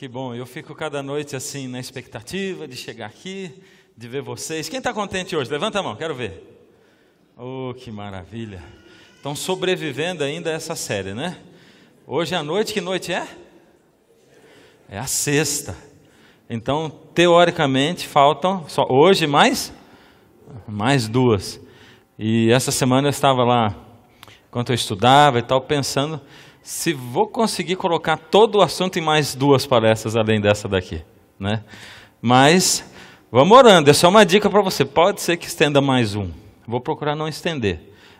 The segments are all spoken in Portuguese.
Que bom, eu fico cada noite assim na expectativa de chegar aqui, de ver vocês. Quem está contente hoje? Levanta a mão, quero ver. Oh, que maravilha. Estão sobrevivendo ainda a essa série, né? Hoje à noite, que noite é? É a sexta. Então, teoricamente, faltam só hoje mais duas. E essa semana eu estava lá, enquanto eu estudava e tal, pensando se vou conseguir colocar todo o assunto em mais duas palestras além dessa daqui, né? Mas vamos orando. Essa é uma dica para você. Pode ser que estenda mais um. Vou procurar não estender,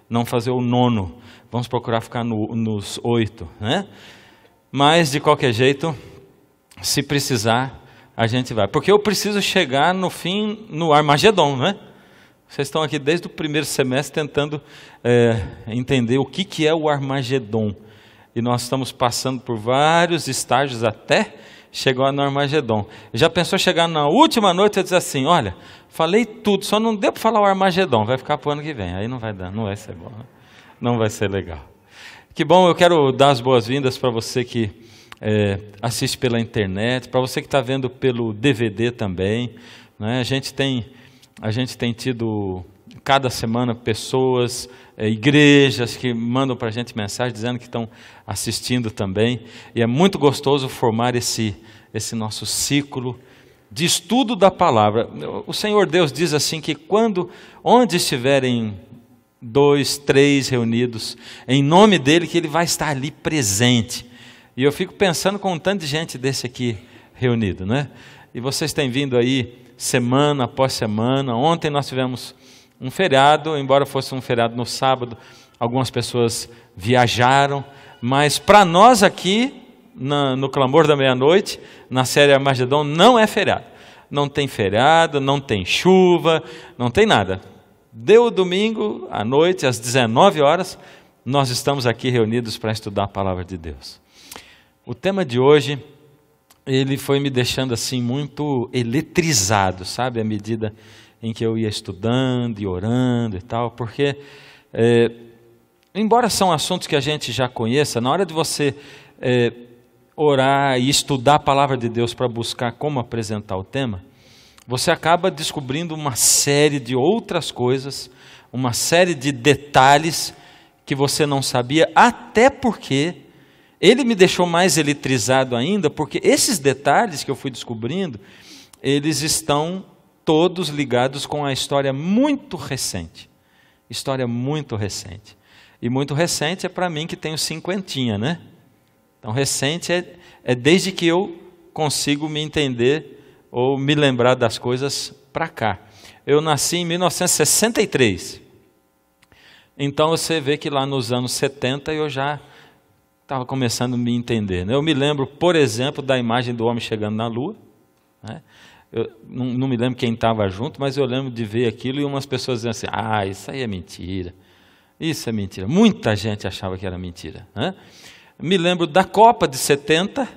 não fazer o 9. Vamos procurar ficar nos 8, né? Mas de qualquer jeito, se precisar, a gente vai. Porque eu preciso chegar no fim, no Armagedon, né? Vocês estão aqui desde o primeiro semestre tentando entender o que é o Armagedon. E nós estamos passando por vários estágios até chegar no Armagedon. Já pensou chegar na última noite e dizer assim, olha, falei tudo, só não deu para falar o Armagedon, vai ficar para o ano que vem. Aí não vai dar, não vai ser bom, não vai ser legal. Que bom, eu quero dar as boas-vindas para você que assiste pela internet, para você que está vendo pelo DVD também, né? A gente tem tido cada semana pessoas, igrejas que mandam para a gente mensagem dizendo que estão assistindo também. E é muito gostoso formar esse nosso ciclo de estudo da palavra. O Senhor Deus diz assim que onde estiverem 2, 3 reunidos, em nome dEle, que Ele vai estar ali presente. E eu fico pensando com um tanto de gente desse aqui reunido, né? E vocês têm vindo aí semana após semana. Ontem nós tivemos um feriado, embora fosse um feriado no sábado, algumas pessoas viajaram, mas para nós aqui, no Clamor da Meia-Noite, na série Armagedon, não é feriado. Não tem feriado, não tem chuva, não tem nada. Deu o domingo à noite, às 19 horas, nós estamos aqui reunidos para estudar a Palavra de Deus. O tema de hoje, ele foi me deixando assim muito eletrizado, sabe, à medida em que eu ia estudando e orando e tal, porque, embora são assuntos que a gente já conheça, na hora de você orar e estudar a Palavra de Deus para buscar como apresentar o tema, você acaba descobrindo uma série de outras coisas, uma série de detalhes que você não sabia, até porque ele me deixou mais eletrizado ainda, porque esses detalhes que eu fui descobrindo, eles estão todos ligados com a história muito recente. História muito recente. E muito recente é para mim que tenho 50, né? Então recente é desde que eu consigo me entender ou me lembrar das coisas para cá. Eu nasci em 1963. Então você vê que lá nos anos 70 eu já estava começando a me entender, né? Eu me lembro, por exemplo, da imagem do homem chegando na Lua, né? Eu não me lembro quem estava junto, mas eu lembro de ver aquilo e umas pessoas dizendo assim, isso aí é mentira, isso é mentira. Muita gente achava que era mentira, né? Me lembro da Copa de 70,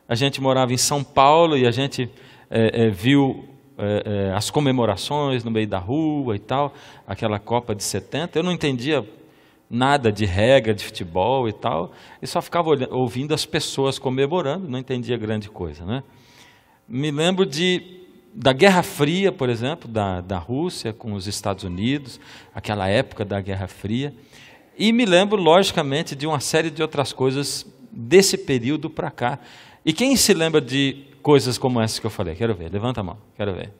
a gente morava em São Paulo e a gente viu as comemorações no meio da rua e tal, aquela Copa de 70, eu não entendia nada de regra de futebol e tal, e só ficava ouvindo as pessoas comemorando, não entendia grande coisa, né? Me lembro da Guerra Fria, por exemplo, da Rússia com os Estados Unidos, aquela época da Guerra Fria. E me lembro, logicamente, de uma série de outras coisas desse período para cá. E quem se lembra de coisas como essas que eu falei? Quero ver, levanta a mão, quero ver.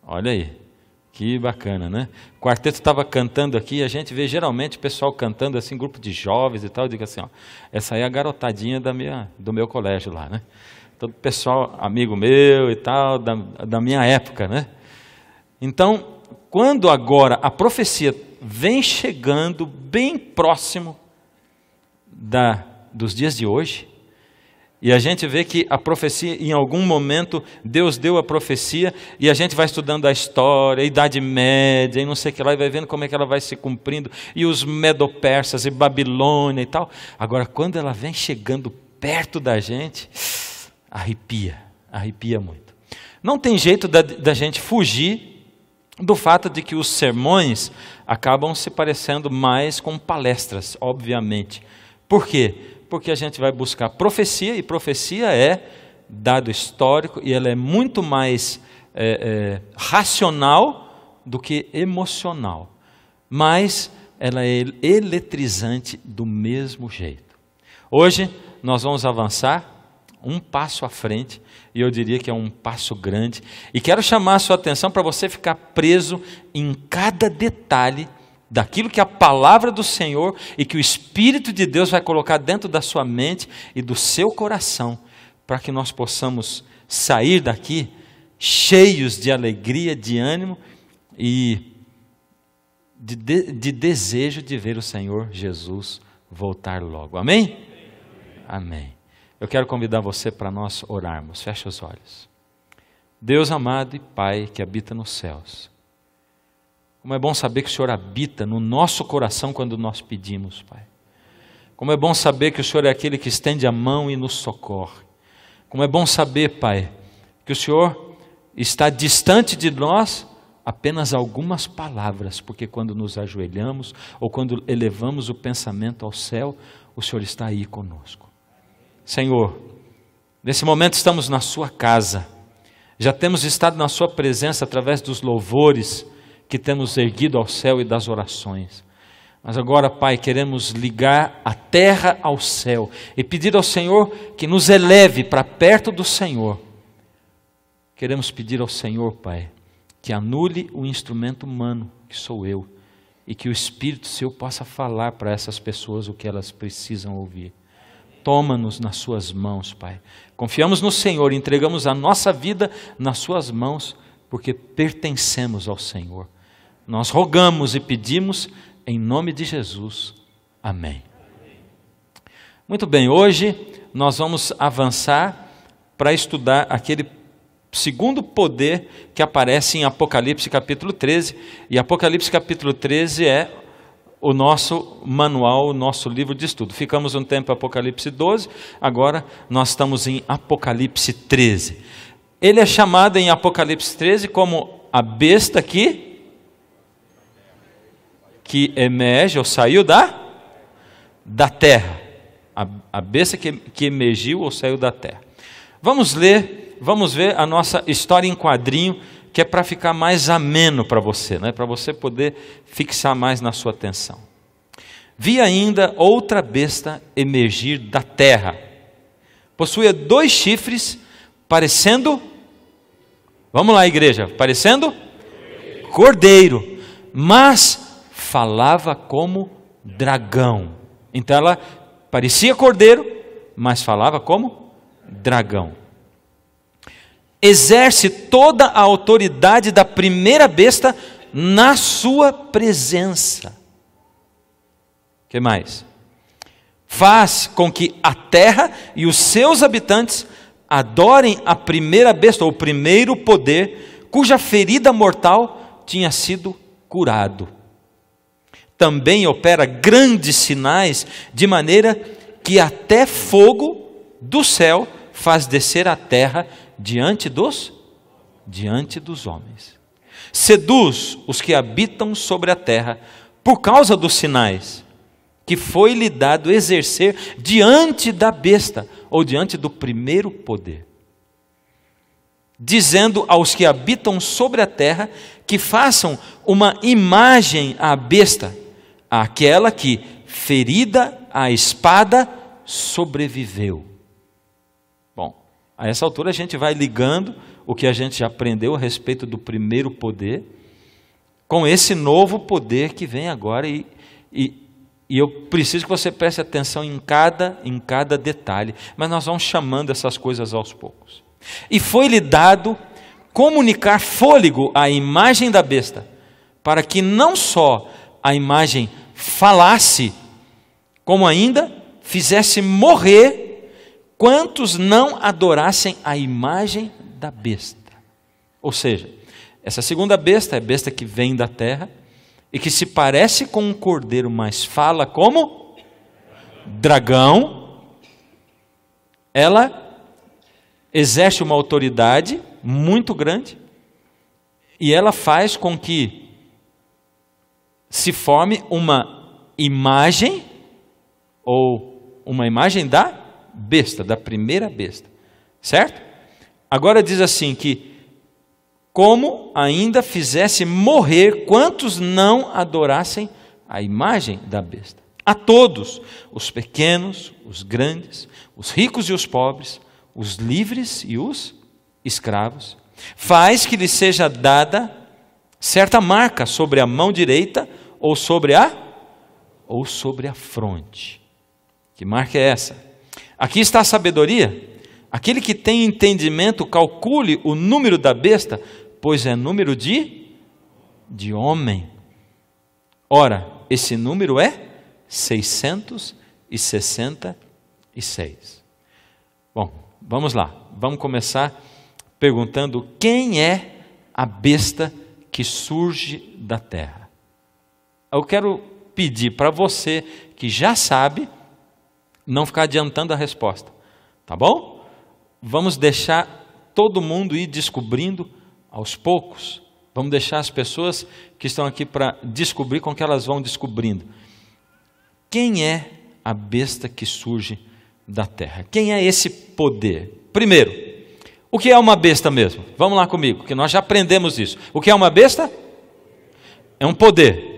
Olha aí, que bacana, né? O quarteto estava cantando aqui, a gente vê geralmente o pessoal cantando assim, grupo de jovens e tal, eu digo assim, essa aí é a garotadinha do meu colégio lá, né? Todo pessoal, amigo meu e tal, da minha época, né? Então, quando agora a profecia vem chegando bem próximo dos dias de hoje, e a gente vê que a profecia, em algum momento, Deus deu a profecia, e a gente vai estudando a história, a Idade Média, e não sei o que lá, e vai vendo como é que ela vai se cumprindo, e os Medo-Persas, e Babilônia e tal. Agora, quando ela vem chegando perto da gente, arrepia muito. Não tem jeito da gente fugir do fato de que os sermões acabam se parecendo mais com palestras, obviamente. Por quê? Porque a gente vai buscar profecia, e profecia é dado histórico e ela é muito mais racional do que emocional. Mas ela é eletrizante do mesmo jeito. Hoje nós vamos avançar um passo à frente, e eu diria que é um passo grande, e quero chamar a sua atenção para você ficar preso em cada detalhe daquilo que a palavra do Senhor e que o Espírito de Deus vai colocar dentro da sua mente e do seu coração, para que nós possamos sair daqui cheios de alegria, de ânimo e de desejo de ver o Senhor Jesus voltar logo. Amém? Amém. Eu quero convidar você para nós orarmos. Feche os olhos. Deus amado e Pai que habita nos céus, como é bom saber que o Senhor habita no nosso coração quando nós pedimos, Pai. Como é bom saber que o Senhor é aquele que estende a mão e nos socorre. Como é bom saber, Pai, que o Senhor está distante de nós apenas algumas palavras, porque quando nos ajoelhamos ou quando elevamos o pensamento ao céu, o Senhor está aí conosco. Senhor, nesse momento estamos na sua casa, já temos estado na sua presença através dos louvores que temos erguido ao céu e das orações. Mas agora, Pai, queremos ligar a terra ao céu e pedir ao Senhor que nos eleve para perto do Senhor. Queremos pedir ao Senhor, Pai, que anule o instrumento humano, que sou eu, e que o Espírito Seu possa falar para essas pessoas o que elas precisam ouvir. Toma-nos nas suas mãos, Pai. Confiamos no Senhor, entregamos a nossa vida nas suas mãos, porque pertencemos ao Senhor. Nós rogamos e pedimos em nome de Jesus. Amém. Muito bem, hoje nós vamos avançar para estudar aquele segundo poder que aparece em Apocalipse capítulo 13, e Apocalipse capítulo 13 é o nosso manual, o nosso livro de estudo. Ficamos um tempo em Apocalipse 12, agora nós estamos em Apocalipse 13. Ele é chamado em Apocalipse 13 como a besta que emerge ou saiu da terra. A besta que emergiu ou saiu da terra. Vamos ver a nossa história em quadrinho, que é para ficar mais ameno para você, né? Para você poder fixar mais na sua atenção. Vi ainda outra besta emergir da terra. Possuía 2 chifres, parecendo... Vamos lá, igreja. Parecendo? Cordeiro. Mas falava como dragão. Então ela parecia cordeiro, mas falava como dragão. Exerce toda a autoridade da primeira besta na sua presença. O que mais? Faz com que a terra e os seus habitantes adorem a primeira besta, ou o primeiro poder, cuja ferida mortal tinha sido curado. Também opera grandes sinais, de maneira que até fogo do céu faz descer a terra diante dos homens. Seduz os que habitam sobre a terra por causa dos sinais que foi-lhe dado exercer diante da besta, ou diante do primeiro poder, dizendo aos que habitam sobre a terra que façam uma imagem à besta, àquela que, ferida à espada, sobreviveu. Bom, a essa altura a gente vai ligando o que a gente já aprendeu a respeito do primeiro poder com esse novo poder que vem agora, e eu preciso que você preste atenção em cada detalhe, mas nós vamos chamando essas coisas aos poucos. E foi-lhe dado comunicar fôlego à imagem da besta, para que não só a imagem falasse, como ainda fizesse morrer quantos não adorassem a imagem da besta. Ou seja, essa segunda besta é a besta que vem da terra e que se parece com um cordeiro, mas fala como dragão. Ela exerce uma autoridade muito grande e ela faz com que se forme uma imagem, ou uma imagem da besta, da primeira besta. certo? Agora diz assim que, como ainda fizesse morrer quantos não adorassem a imagem da besta. A todos, os pequenos, os grandes, os ricos e os pobres, os livres e os escravos, faz que lhe seja dada certa marca sobre a mão direita ou sobre a fronte. Que marca é essa? Aqui está a sabedoria. Aquele que tem entendimento, calcule o número da besta, pois é número de homem. Ora, esse número é 666. Bom, vamos lá. Vamos começar perguntando quem é a besta que surge da terra. Eu quero pedir para você que já sabe, não ficar adiantando a resposta, tá bom? Vamos deixar todo mundo ir descobrindo aos poucos. Vamos deixar as pessoas que estão aqui para descobrir com que elas vão descobrindo. Quem é a besta que surge da terra? Quem é esse poder? Primeiro, o que é uma besta mesmo? Vamos lá comigo, que nós já aprendemos isso. O que é uma besta? É um poder.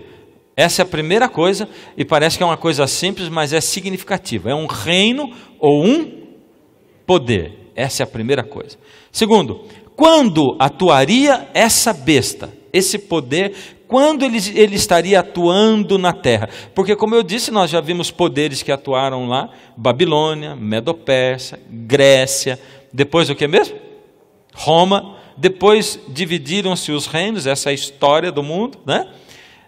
Essa é a primeira coisa, e parece que é uma coisa simples, mas é significativa. É um reino ou um poder. Essa é a primeira coisa. Segundo, quando atuaria essa besta, esse poder, quando ele estaria atuando na terra? Porque, como eu disse, nós já vimos poderes que atuaram lá: Babilônia, Medo-Persa, Grécia, depois o que mesmo? Roma. Depois dividiram-se os reinos, essa é a história do mundo, né?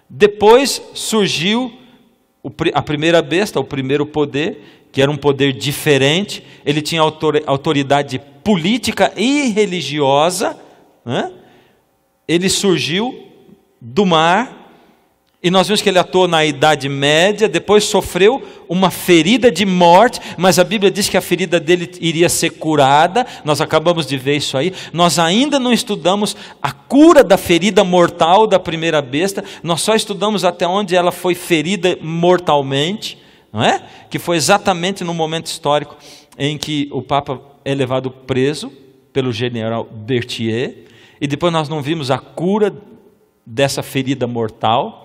Depois surgiu a primeira besta, o primeiro poder, que era um poder diferente. Ele tinha autoridade política e religiosa, né? Ele surgiu do mar, e nós vimos que ele atuou na Idade Média. Depois sofreu uma ferida de morte, mas a Bíblia diz que a ferida dele iria ser curada. Nós acabamos de ver isso aí. Nós ainda não estudamos a cura da ferida mortal da primeira besta. Nós só estudamos até onde ela foi ferida mortalmente, não é? Que foi exatamente no momento histórico em que o Papa é levado preso pelo general Berthier, e depois nós não vimos a cura dessa ferida mortal.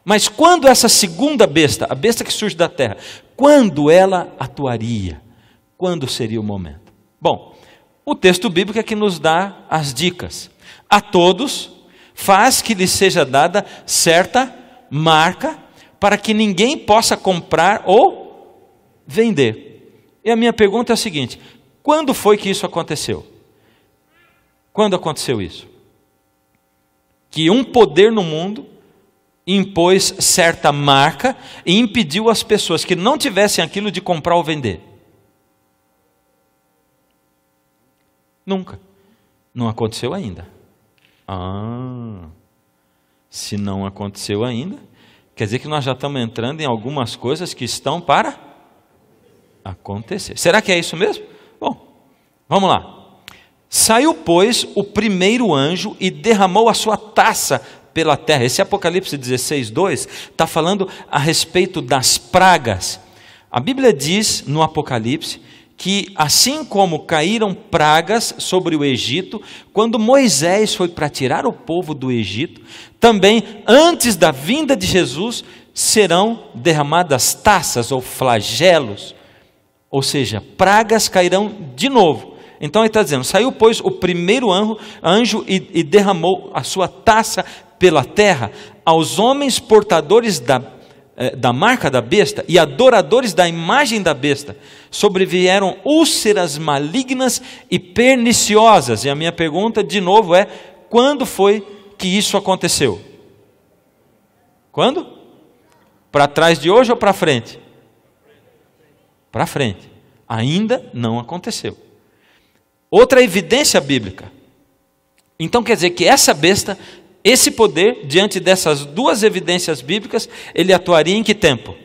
Mas quando essa segunda besta, a besta que surge da terra, quando ela atuaria? Quando seria o momento? Bom, o texto bíblico é que nos dá as dicas. A todos faz que lhe seja dada certa marca, para que ninguém possa comprar ou vender. E a minha pergunta é a seguinte: quando foi que isso aconteceu? Quando aconteceu isso? Que um poder no mundo impôs certa marca e impediu as pessoas que não tivessem aquilo de comprar ou vender. Nunca. Não aconteceu ainda. Se não aconteceu ainda, quer dizer que nós já estamos entrando em algumas coisas que estão para acontecer. Será que é isso mesmo? Bom, vamos lá. Saiu, pois, o primeiro anjo e derramou a sua taça pela terra. Esse Apocalipse 16:2 está falando a respeito das pragas. A Bíblia diz no Apocalipse que assim como caíram pragas sobre o Egito, quando Moisés foi para tirar o povo do Egito, também antes da vinda de Jesus serão derramadas taças ou flagelos, ou seja, pragas cairão de novo. Então ele está dizendo: saiu, pois, o primeiro anjo e derramou a sua taça pela terra aos homens portadores da marca da besta e adoradores da imagem da besta. Sobrevieram úlceras malignas e perniciosas. E a minha pergunta de novo é: quando foi que isso aconteceu? Quando? Para trás de hoje ou para frente? Para frente. Ainda não aconteceu. Outra evidência bíblica. Então quer dizer que essa besta, esse poder, diante dessas duas evidências bíblicas, ele atuaria em que tempo?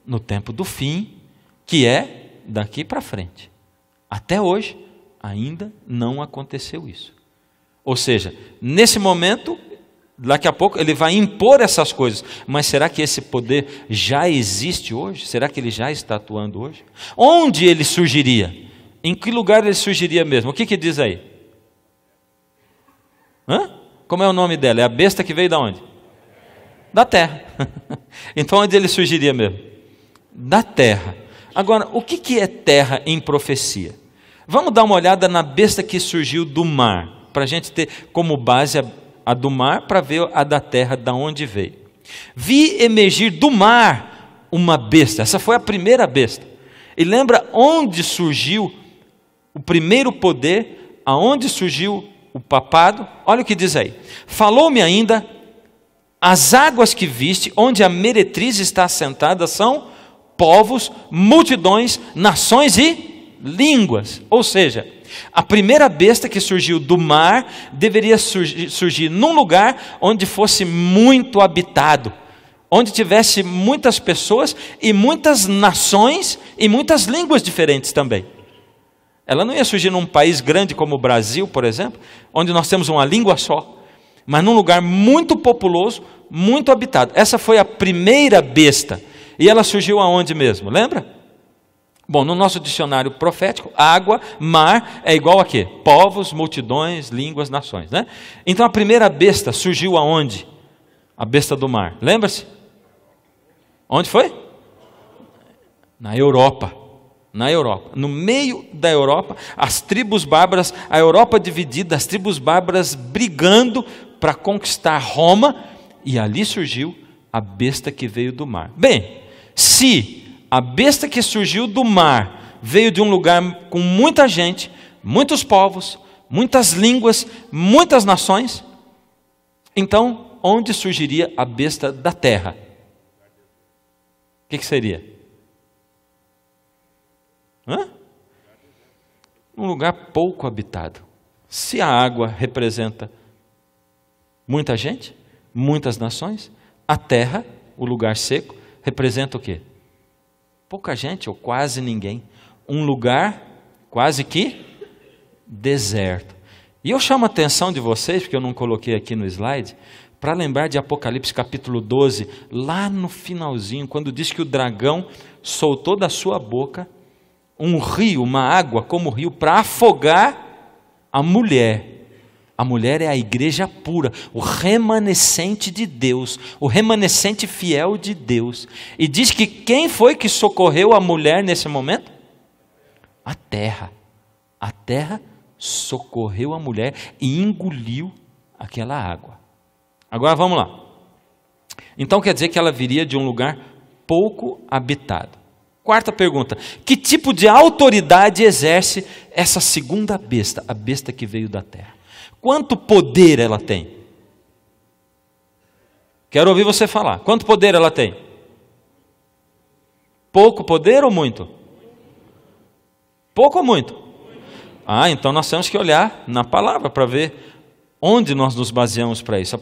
No tempo do fim, que é daqui para frente. Até hoje, ainda não aconteceu isso. Ou seja, nesse momento, daqui a pouco, ele vai impor essas coisas. Mas será que esse poder já existe hoje? Será que ele já está atuando hoje? Onde ele surgiria? em que lugar ele surgiria mesmo? O que diz aí? Como é o nome dela? É a besta que veio da onde? Da terra. Então onde ele surgiria mesmo? Da terra. Agora, o que é terra em profecia? Vamos dar uma olhada na besta que surgiu do mar, para a gente ter como base a do mar, para ver a da terra, da onde veio. Vi emergir do mar uma besta, essa foi a primeira besta. E lembra onde surgiu o primeiro poder, aonde surgiu o papado? Olha o que diz aí. Falou-me ainda, as águas que viste, onde a meretriz está assentada, são povos, multidões, nações e línguas. Ou seja, a primeira besta que surgiu do mar deveria surgir num lugar onde fosse muito habitado, onde tivesse muitas pessoas e muitas nações e muitas línguas diferentes também. Ela não ia surgir num país grande como o Brasil, por exemplo, onde nós temos uma língua só, mas num lugar muito populoso, muito habitado. Essa foi a primeira besta. E ela surgiu aonde mesmo? Lembra? Bom, no nosso dicionário profético, água, mar, é igual a quê? Povos, multidões, línguas, nações, né? Então a primeira besta surgiu aonde? A besta do mar. Lembra-se? Onde foi? Na Europa. Na Europa. No meio da Europa, as tribos bárbaras, a Europa dividida, as tribos bárbaras brigando para conquistar Roma, e ali surgiu a besta que veio do mar. Bem, se a besta que surgiu do mar veio de um lugar com muita gente, muitos povos, muitas línguas, muitas nações, então onde surgiria a besta da terra? O que seria? Um lugar pouco habitado. Se a água representa muita gente, muitas nações, a terra, o lugar seco, representa o quê? Pouca gente ou quase ninguém. Um lugar quase que deserto. E eu chamo a atenção de vocês, porque eu não coloquei aqui no slide, para lembrar de Apocalipse capítulo 12, lá no finalzinho, quando diz que o dragão soltou da sua boca um rio, uma água como rio, para afogar a mulher. A mulher é a igreja pura, o remanescente de Deus, o remanescente fiel de Deus. E diz que quem foi que socorreu a mulher nesse momento? A terra. A terra socorreu a mulher e engoliu aquela água. Agora vamos lá. Então quer dizer que ela viria de um lugar pouco habitado. Quarta pergunta: que tipo de autoridade exerce essa segunda besta, a besta que veio da terra? Quanto poder ela tem? Quero ouvir você falar. Quanto poder ela tem? Pouco poder ou muito? Pouco ou muito? Então nós temos que olhar na palavra para ver onde nós nos baseamos para isso.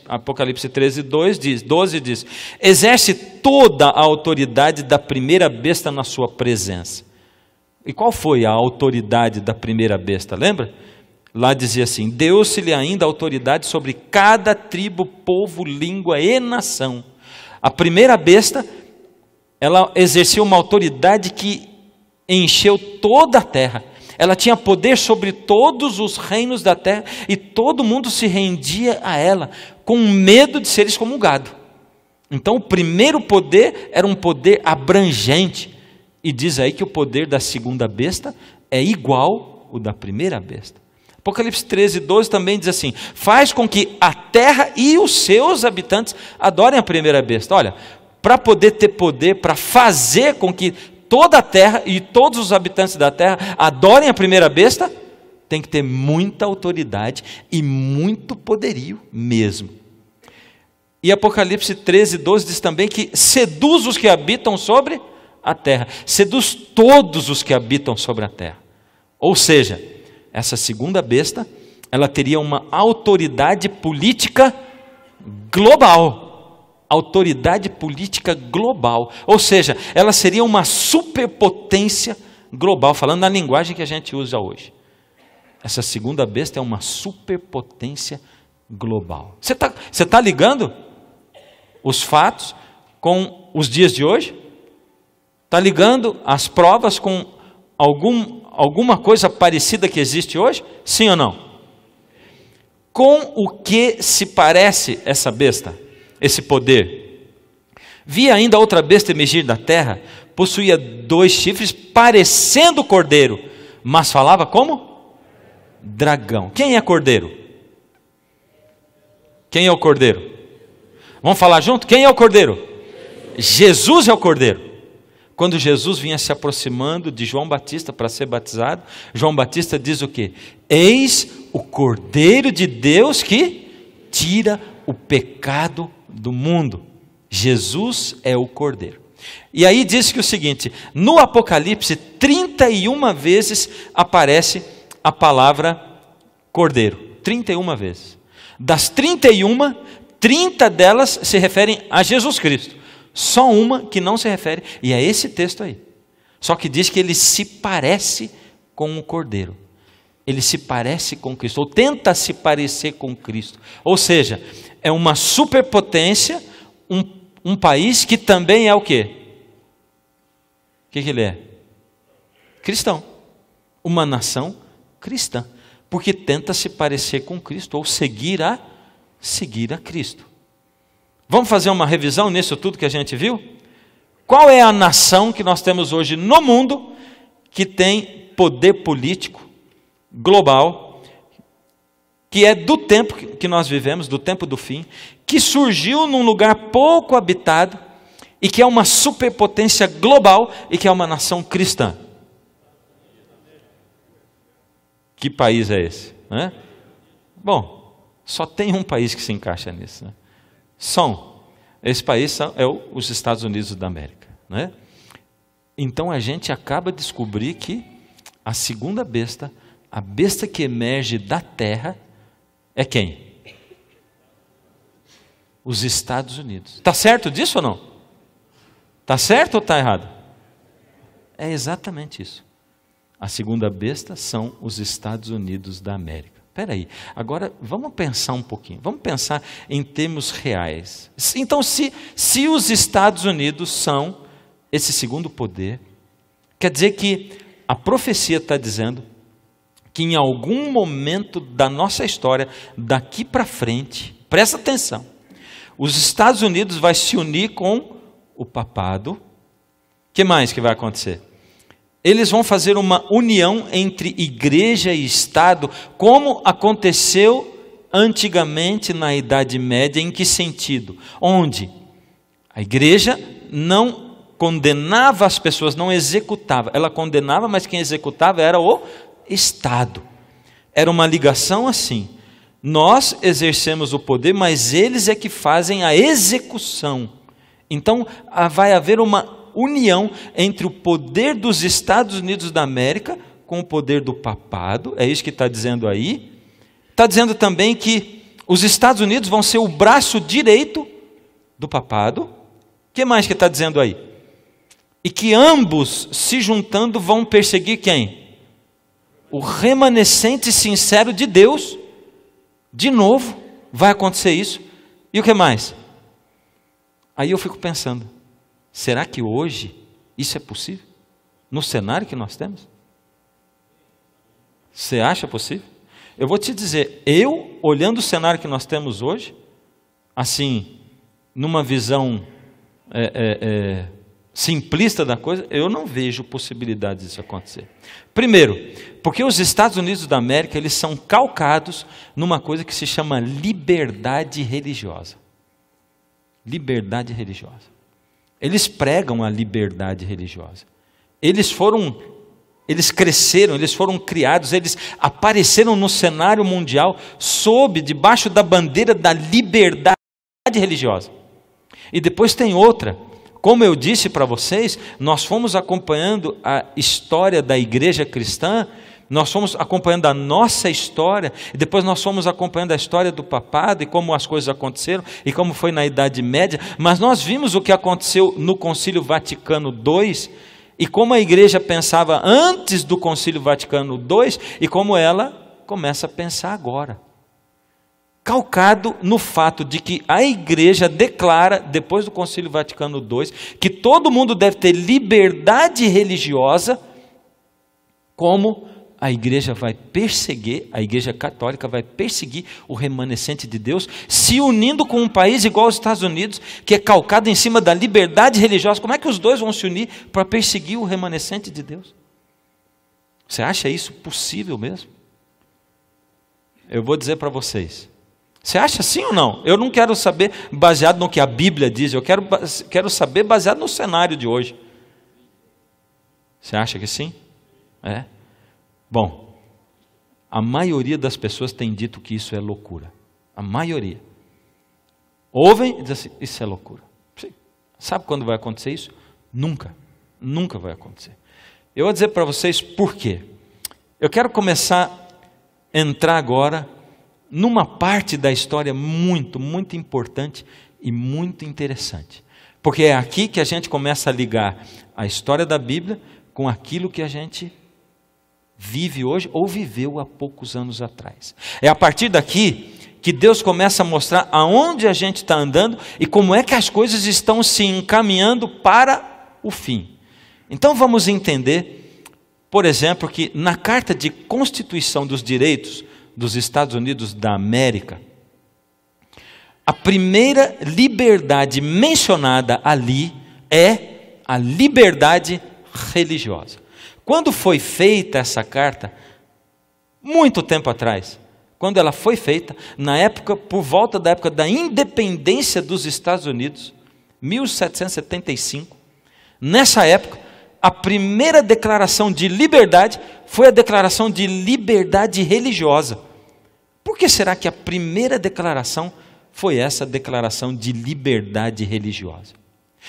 Apocalipse 13, 12 diz: exerce toda a autoridade da primeira besta na sua presença. E qual foi a autoridade da primeira besta? Lembra? Lá dizia assim: deu-se-lhe ainda autoridade sobre cada tribo, povo, língua e nação. A primeira besta, ela exercia uma autoridade que encheu toda a terra. Ela tinha poder sobre todos os reinos da terra e todo mundo se rendia a ela, com medo de ser excomungado. Então o primeiro poder era um poder abrangente. E diz aí que o poder da segunda besta é igual ao da primeira besta. Apocalipse 13, 12 também diz assim: faz com que a terra e os seus habitantes adorem a primeira besta. Olha, para poder ter poder, para fazer com que toda a terra e todos os habitantes da terra adorem a primeira besta, tem que ter muita autoridade e muito poderio mesmo. E Apocalipse 13, 12 diz também que seduz os que habitam sobre a terra, seduz todos os que habitam sobre a terra. Ou seja, essa segunda besta, ela teria uma autoridade política global. Autoridade política global, ou seja, ela seria uma superpotência global, falando na linguagem que a gente usa hoje. Essa segunda besta é uma superpotência global. Você tá ligando os fatos com os dias de hoje? Está ligando as provas com alguma coisa parecida que existe hoje? Sim ou não? Com o que se parece essa besta, esse poder? Vi ainda outra besta emergir da terra, possuía 2 chifres, parecendo cordeiro, mas falava como? Dragão. Quem é cordeiro? Quem é o cordeiro? Vamos falar junto? Quem é o cordeiro? Jesus é o cordeiro. Quando Jesus vinha se aproximando de João Batista para ser batizado, João Batista diz o quê? Eis o Cordeiro de Deus que tira o pecado do mundo. Jesus é o Cordeiro. E aí diz que o seguinte, no Apocalipse 31 vezes aparece a palavra Cordeiro. 31 vezes. Das 31, 30 delas se referem a Jesus Cristo. Só uma que não se refere, e é esse texto aí. Só que diz que ele se parece com o Cordeiro. Ele se parece com Cristo, ou tenta se parecer com Cristo. Ou seja, é uma superpotência, um país que também é o quê? O que ele é? Cristão. Uma nação cristã. Porque tenta se parecer com Cristo, ou seguir a Cristo. Vamos fazer uma revisão nisso tudo que a gente viu? Qual é a nação que nós temos hoje no mundo que tem poder político global, que é do tempo que nós vivemos, do tempo do fim, que surgiu num lugar pouco habitado e que é uma superpotência global e que é uma nação cristã? Que país é esse? Né? Bom, só tem um país que se encaixa nisso, né? Esse país é os Estados Unidos da América, né? Então a gente acaba de descobrir que a segunda besta, a besta que emerge da terra, é quem? Os Estados Unidos. Está certo disso ou não? Está certo ou está errado? É exatamente isso. A segunda besta são os Estados Unidos da América. Espera aí, agora vamos pensar um pouquinho, vamos pensar em termos reais. Então, se os Estados Unidos são esse segundo poder, quer dizer que a profecia está dizendo que em algum momento da nossa história, daqui para frente, presta atenção, os Estados Unidos vai se unir com o papado. O que mais que vai acontecer? Eles vão fazer uma união entre igreja e Estado, como aconteceu antigamente na Idade Média. Em que sentido? Onde a igreja não condenava as pessoas, não executava. Ela condenava, mas quem executava era o Estado. Era uma ligação assim. Nós exercemos o poder, mas eles é que fazem a execução. Então vai haver uma união entre o poder dos Estados Unidos da América com o poder do papado. É isso que está dizendo aí. Está dizendo também que os Estados Unidos vão ser o braço direito do papado. O que mais que está dizendo aí? E que ambos, se juntando, vão perseguir quem? O remanescente sincero de Deus. De novo, vai acontecer isso. E o que mais? Aí eu fico pensando, será que hoje isso é possível? No cenário que nós temos? Você acha possível? Eu vou te dizer, olhando o cenário que nós temos hoje, assim, numa visão simplista da coisa, eu não vejo possibilidade disso acontecer. Primeiro, porque os Estados Unidos da América, eles são calcados numa coisa que se chama liberdade religiosa. Liberdade religiosa. Eles pregam a liberdade religiosa. Eles cresceram, eles foram criados, eles apareceram no cenário mundial debaixo da bandeira da liberdade religiosa. E depois tem outra. Como eu disse para vocês, nós fomos acompanhando a história da igreja cristã, nós fomos acompanhando a nossa história, e depois nós fomos acompanhando a história do papado, e como as coisas aconteceram, e como foi na Idade Média, mas nós vimos o que aconteceu no Concílio Vaticano II, e como a igreja pensava antes do Concílio Vaticano II, e como ela começa a pensar agora. Calcado no fato de que a igreja declara, depois do Concílio Vaticano II, que todo mundo deve ter liberdade religiosa, como a igreja vai perseguir, a igreja católica vai perseguir o remanescente de Deus, se unindo com um país igual aos Estados Unidos, que é calcado em cima da liberdade religiosa. Como é que os dois vão se unir para perseguir o remanescente de Deus? Você acha isso possível mesmo? Eu vou dizer para vocês. Você acha sim ou não? Eu não quero saber baseado no que a Bíblia diz, eu quero saber baseado no cenário de hoje. Você acha que sim? É? Bom, a maioria das pessoas tem dito que isso é loucura. A maioria. Ouvem e dizem assim, isso é loucura. Sabe quando vai acontecer isso? Nunca. Nunca vai acontecer. Eu vou dizer para vocês por quê. Eu quero começar a entrar agora numa parte da história muito, muito importante e muito interessante. Porque é aqui que a gente começa a ligar a história da Bíblia com aquilo que a gente vive hoje ou viveu há poucos anos atrás. É a partir daqui que Deus começa a mostrar aonde a gente está andando e como é que as coisas estão se encaminhando para o fim. Então vamos entender, por exemplo, que na Carta de Constituição dos Direitos dos Estados Unidos da América, a primeira liberdade mencionada ali é a liberdade religiosa. Quando foi feita essa carta, muito tempo atrás, quando ela foi feita, na época, por volta da época da independência dos Estados Unidos, 1775, nessa época, a primeira declaração de liberdade foi a declaração de liberdade religiosa. Por que será que a primeira declaração foi essa declaração de liberdade religiosa?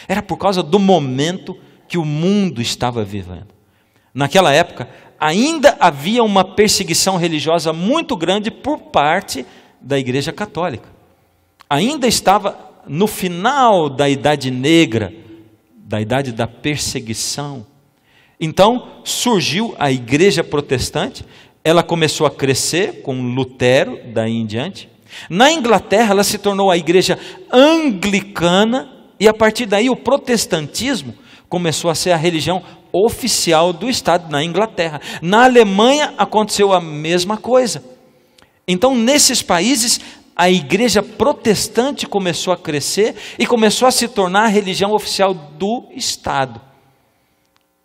Era por causa do momento que o mundo estava vivendo. Naquela época, ainda havia uma perseguição religiosa muito grande por parte da Igreja Católica. Ainda estava no final da Idade Negra, da idade da perseguição. Então, surgiu a Igreja Protestante, ela começou a crescer com Lutero, daí em diante. Na Inglaterra, ela se tornou a Igreja Anglicana, e a partir daí o protestantismo começou a ser a religião oficial do Estado na Inglaterra. Na Alemanha aconteceu a mesma coisa. Então, nesses países, a igreja protestante começou a crescer e começou a se tornar a religião oficial do Estado.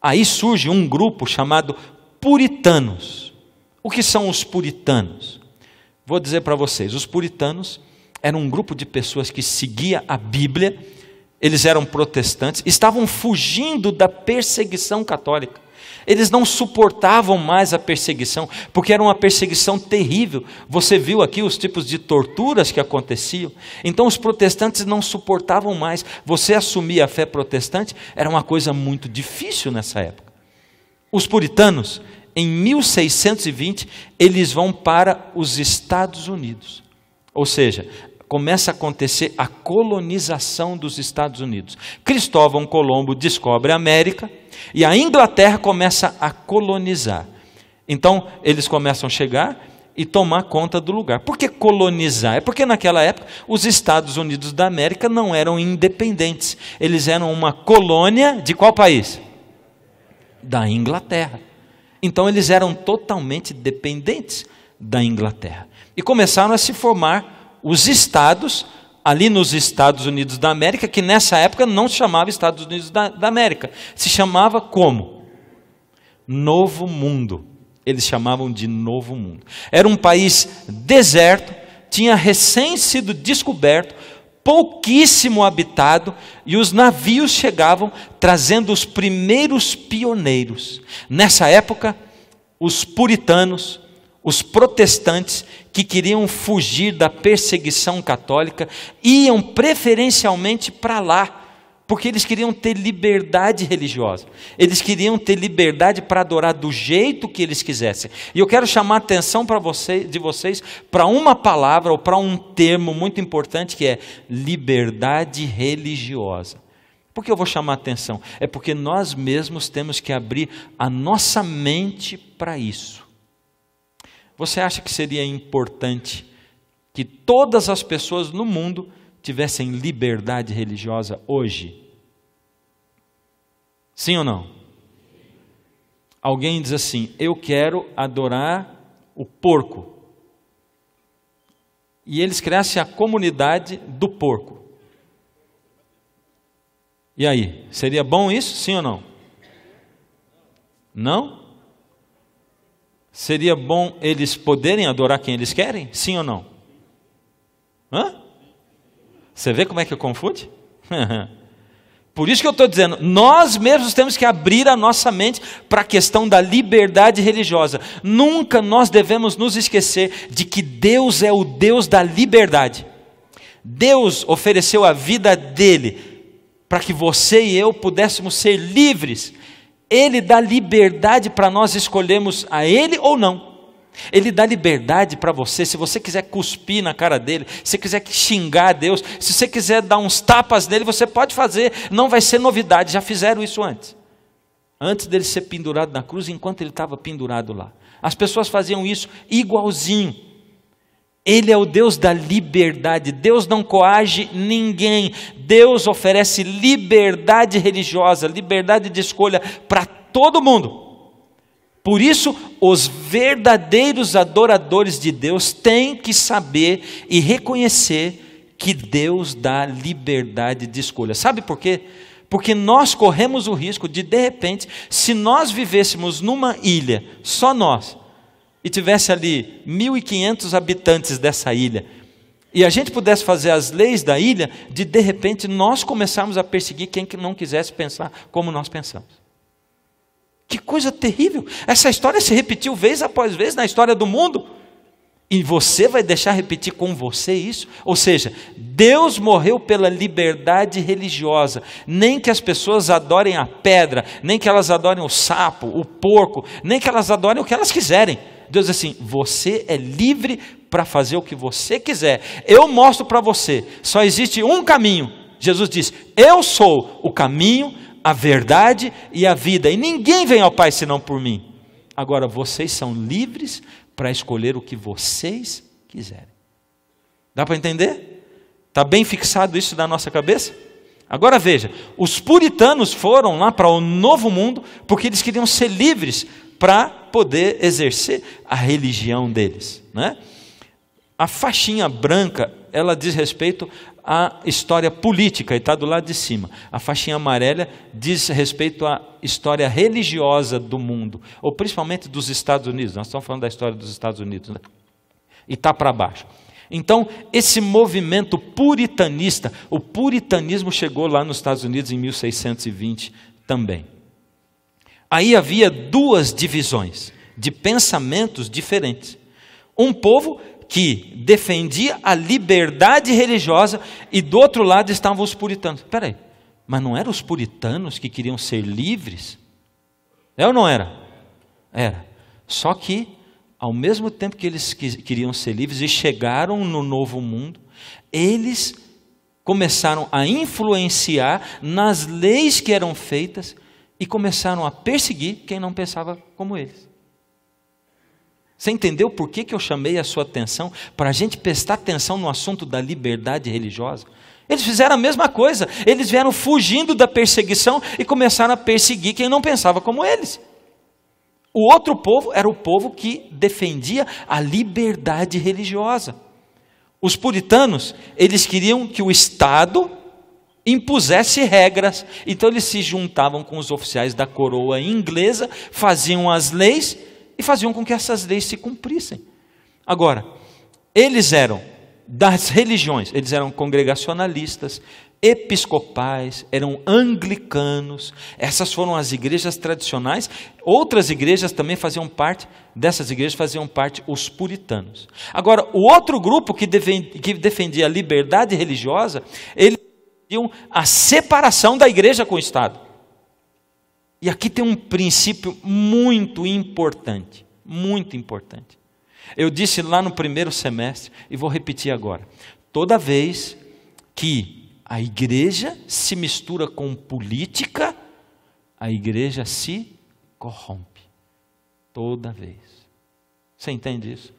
Aí surge um grupo chamado puritanos. O que são os puritanos? Vou dizer para vocês, os puritanos eram um grupo de pessoas que seguia a Bíblia. Eles eram protestantes, estavam fugindo da perseguição católica. Eles não suportavam mais a perseguição, porque era uma perseguição terrível. Você viu aqui os tipos de torturas que aconteciam. Então os protestantes não suportavam mais. Você assumir a fé protestante era uma coisa muito difícil nessa época. Os puritanos, em 1620, eles vão para os Estados Unidos. Ou seja, começa a acontecer a colonização dos Estados Unidos. Cristóvão Colombo descobre a América e a Inglaterra começa a colonizar. Então, eles começam a chegar e tomar conta do lugar. Por que colonizar? É porque naquela época os Estados Unidos da América não eram independentes. Eles eram uma colônia de qual país? Da Inglaterra. Então, eles eram totalmente dependentes da Inglaterra. E começaram a se formar os estados, ali nos Estados Unidos da América, que nessa época não se chamava Estados Unidos da América, se chamava como? Novo Mundo. Eles chamavam de Novo Mundo. Era um país deserto, tinha recém sido descoberto, pouquíssimo habitado, e os navios chegavam trazendo os primeiros pioneiros. Nessa época, os puritanos, os protestantes que queriam fugir da perseguição católica iam preferencialmente para lá, porque eles queriam ter liberdade religiosa. Eles queriam ter liberdade para adorar do jeito que eles quisessem. E eu quero chamar a atenção de vocês para uma palavra ou para um termo muito importante que é liberdade religiosa. Por que eu vou chamar a atenção? É porque nós mesmos temos que abrir a nossa mente para isso. Você acha que seria importante que todas as pessoas no mundo tivessem liberdade religiosa hoje? Sim ou não? alguém diz assim: eu quero adorar o porco. E eles crescem a comunidade do porco. E aí, seria bom isso, sim ou não? Não? Seria bom eles poderem adorar quem eles querem, sim ou não? Hã? Você vê como é que confunde? Por isso que eu estou dizendo, nós mesmos temos que abrir a nossa mente para a questão da liberdade religiosa. Nunca nós devemos nos esquecer de que Deus é o Deus da liberdade. Deus ofereceu a vida dele para que você e eu pudéssemos ser livres. Ele dá liberdade para nós escolhermos a Ele ou não. Ele dá liberdade para você, se você quiser cuspir na cara dele, se você quiser xingar a Deus, se você quiser dar uns tapas nele, você pode fazer, não vai ser novidade, já fizeram isso antes dele ser pendurado na cruz, enquanto ele estava pendurado lá. As pessoas faziam isso igualzinho. Ele é o Deus da liberdade, Deus não coage ninguém, Deus oferece liberdade religiosa, liberdade de escolha para todo mundo. Por isso, os verdadeiros adoradores de Deus têm que saber e reconhecer que Deus dá liberdade de escolha. Sabe por quê? Porque nós corremos o risco de repente, se nós vivêssemos numa ilha, só nós, e tivesse ali 1.500 habitantes dessa ilha, e a gente pudesse fazer as leis da ilha, de repente nós começarmos a perseguir quem que não quisesse pensar como nós pensamos. Que coisa terrível, essa história se repetiu vez após vez na história do mundo, e você vai deixar repetir com você isso? Ou seja, Deus morreu pela liberdade religiosa, nem que as pessoas adorem a pedra, nem que elas adorem o sapo, o porco, nem que elas adorem o que elas quiserem. Deus diz assim, você é livre para fazer o que você quiser, eu mostro para você, só existe um caminho. Jesus diz, eu sou o caminho, a verdade e a vida, e ninguém vem ao Pai senão por mim. Agora vocês são livres para escolher o que vocês quiserem. Dá para entender? Está bem fixado isso na nossa cabeça? Agora veja, os puritanos foram lá para o Novo Mundo porque eles queriam ser livres para poder exercer a religião deles, né? A faixinha branca, ela diz respeito à história política, e está do lado de cima. A faixinha amarela diz respeito à história religiosa do mundo, ou principalmente dos Estados Unidos. Nós estamos falando da história dos Estados Unidos, né? E está para baixo. Então, esse movimento puritanista, o puritanismo chegou lá nos Estados Unidos em 1620 também. Aí havia duas divisões de pensamentos diferentes. Um povo que defendia a liberdade religiosa e do outro lado estavam os puritanos. Espera aí, mas não eram os puritanos que queriam ser livres? É ou não era? Era. Só que, ao mesmo tempo que eles queriam ser livres e chegaram no Novo Mundo, eles começaram a influenciar nas leis que eram feitas e começaram a perseguir quem não pensava como eles. Você entendeu por que eu chamei a sua atenção? Para a gente prestar atenção no assunto da liberdade religiosa. Eles fizeram a mesma coisa, eles vieram fugindo da perseguição e começaram a perseguir quem não pensava como eles. O outro povo era o povo que defendia a liberdade religiosa. Os puritanos, eles queriam que o Estado impusesse regras, então eles se juntavam com os oficiais da coroa inglesa, faziam as leis e faziam com que essas leis se cumprissem. Agora, eles eram das religiões, eles eram congregacionalistas, episcopais, eram anglicanos, essas foram as igrejas tradicionais. Outras igrejas também faziam parte, dessas igrejas faziam parte os puritanos. Agora, o outro grupo que defendia a liberdade religiosa, eles defendiam a separação da igreja com o Estado. E aqui tem um princípio muito importante, muito importante. Eu disse lá no primeiro semestre, e vou repetir agora. Toda vez que a igreja se mistura com política, a igreja se corrompe. Toda vez. Você entende isso?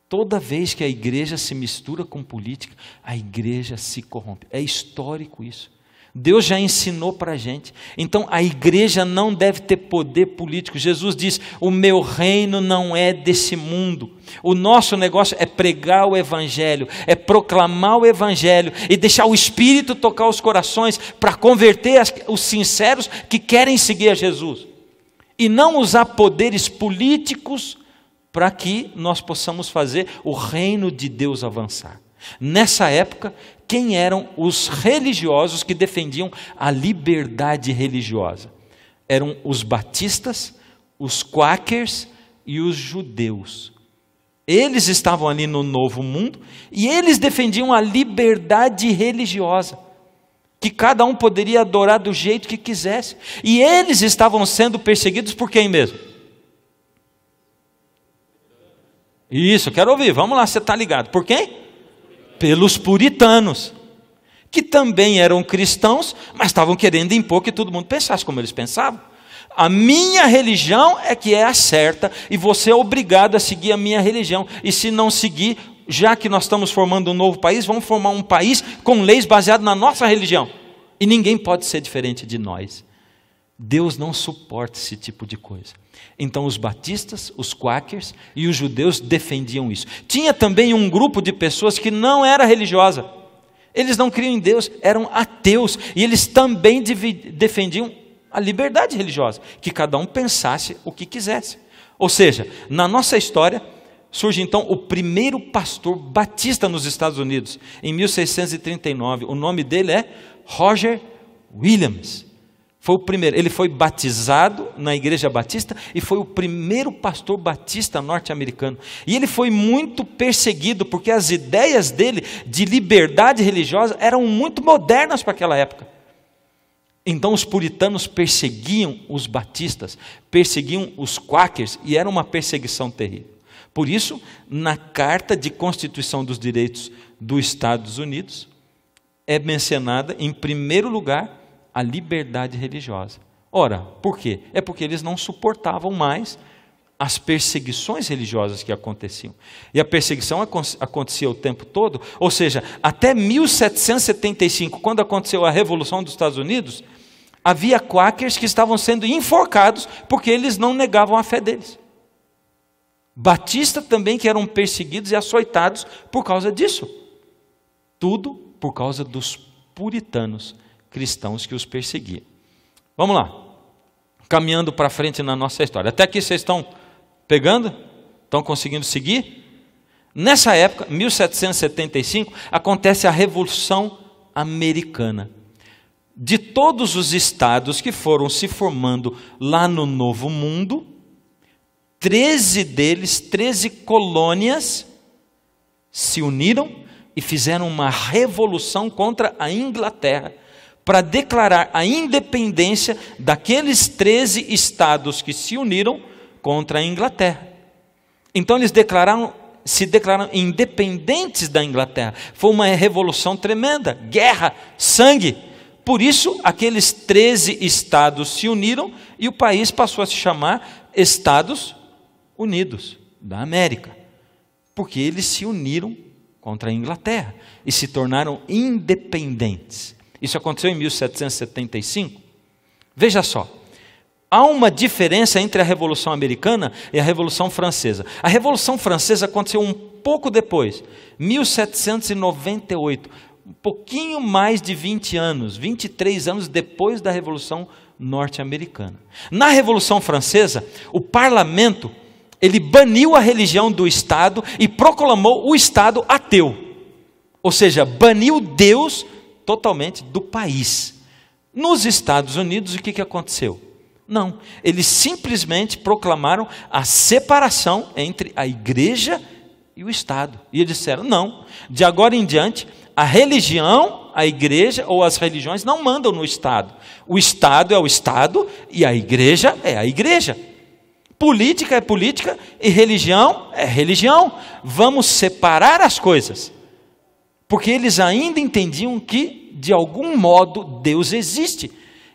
Toda vez que a igreja se mistura com política, a igreja se corrompe. É histórico isso. Deus já ensinou para a gente. Então a igreja não deve ter poder político. Jesus diz: o meu reino não é desse mundo. O nosso negócio é pregar o evangelho, é proclamar o evangelho e deixar o Espírito tocar os corações para converter os sinceros que querem seguir a Jesus. E não usar poderes políticos para que nós possamos fazer o reino de Deus avançar. Nessa época, quem eram os religiosos que defendiam a liberdade religiosa? Eram os batistas, os quakers e os judeus. Eles estavam ali no novo mundo e eles defendiam a liberdade religiosa, que cada um poderia adorar do jeito que quisesse. E eles estavam sendo perseguidos por quem mesmo? Isso, quero ouvir, vamos lá, você está ligado. Por quem? Pelos puritanos, que também eram cristãos, mas estavam querendo impor que todo mundo pensasse como eles pensavam. A minha religião é que é a certa, e você é obrigado a seguir a minha religião. E se não seguir, já que nós estamos formando um novo país, vamos formar um país com leis baseadas na nossa religião. E ninguém pode ser diferente de nós. Deus não suporta esse tipo de coisa. Então os batistas, os quakers e os judeus defendiam isso. Tinha também um grupo de pessoas que não era religiosa. Eles não criam em Deus, eram ateus. E eles também defendiam a liberdade religiosa, que cada um pensasse o que quisesse. Ou seja, na nossa história, surge então o primeiro pastor batista nos Estados Unidos, em 1639. O nome dele é Roger Williams. Foi o primeiro, ele foi batizado na igreja batista e foi o primeiro pastor batista norte-americano. E ele foi muito perseguido porque as ideias dele de liberdade religiosa eram muito modernas para aquela época. Então os puritanos perseguiam os batistas, perseguiam os quakers e era uma perseguição terrível. Por isso, na Carta de Constituição dos Direitos dos Estados Unidos, é mencionada em primeiro lugar a liberdade religiosa. Ora, por quê? É porque eles não suportavam mais as perseguições religiosas que aconteciam. E a perseguição acontecia o tempo todo, ou seja, até 1775, quando aconteceu a Revolução dos Estados Unidos, havia quakers que estavam sendo enforcados porque eles não negavam a fé deles. Batistas também que eram perseguidos e açoitados por causa disso. Tudo por causa dos puritanos cristãos que os perseguiam. Vamos lá, caminhando para frente na nossa história. Até aqui vocês estão pegando? Estão conseguindo seguir? Nessa época, 1775, acontece a Revolução Americana. De todos os estados que foram se formando lá no Novo Mundo, 13 deles, 13 colônias, se uniram e fizeram uma revolução contra a Inglaterra, para declarar a independência daqueles 13 estados que se uniram contra a Inglaterra. Então eles se declararam independentes da Inglaterra. Foi uma revolução tremenda, guerra, sangue. Por isso, aqueles 13 estados se uniram e o país passou a se chamar Estados Unidos da América, porque eles se uniram contra a Inglaterra e se tornaram independentes. Isso aconteceu em 1775. Veja só, há uma diferença entre a Revolução Americana e a Revolução Francesa. A Revolução Francesa aconteceu um pouco depois, 1798, um pouquinho mais de 20 anos, 23 anos depois da Revolução Norte-Americana. Na Revolução Francesa, o parlamento, ele baniu a religião do Estado e proclamou o Estado ateu. Ou seja, baniu Deus totalmente do país. Nos Estados Unidos, o que aconteceu? Não, eles simplesmente proclamaram a separação entre a igreja e o Estado. E eles disseram, não, de agora em diante, a religião, a igreja ou as religiões não mandam no Estado. O Estado é o Estado e a igreja é a igreja. Política é política e religião é religião. Vamos separar as coisas. Porque eles ainda entendiam que, de algum modo, Deus existe.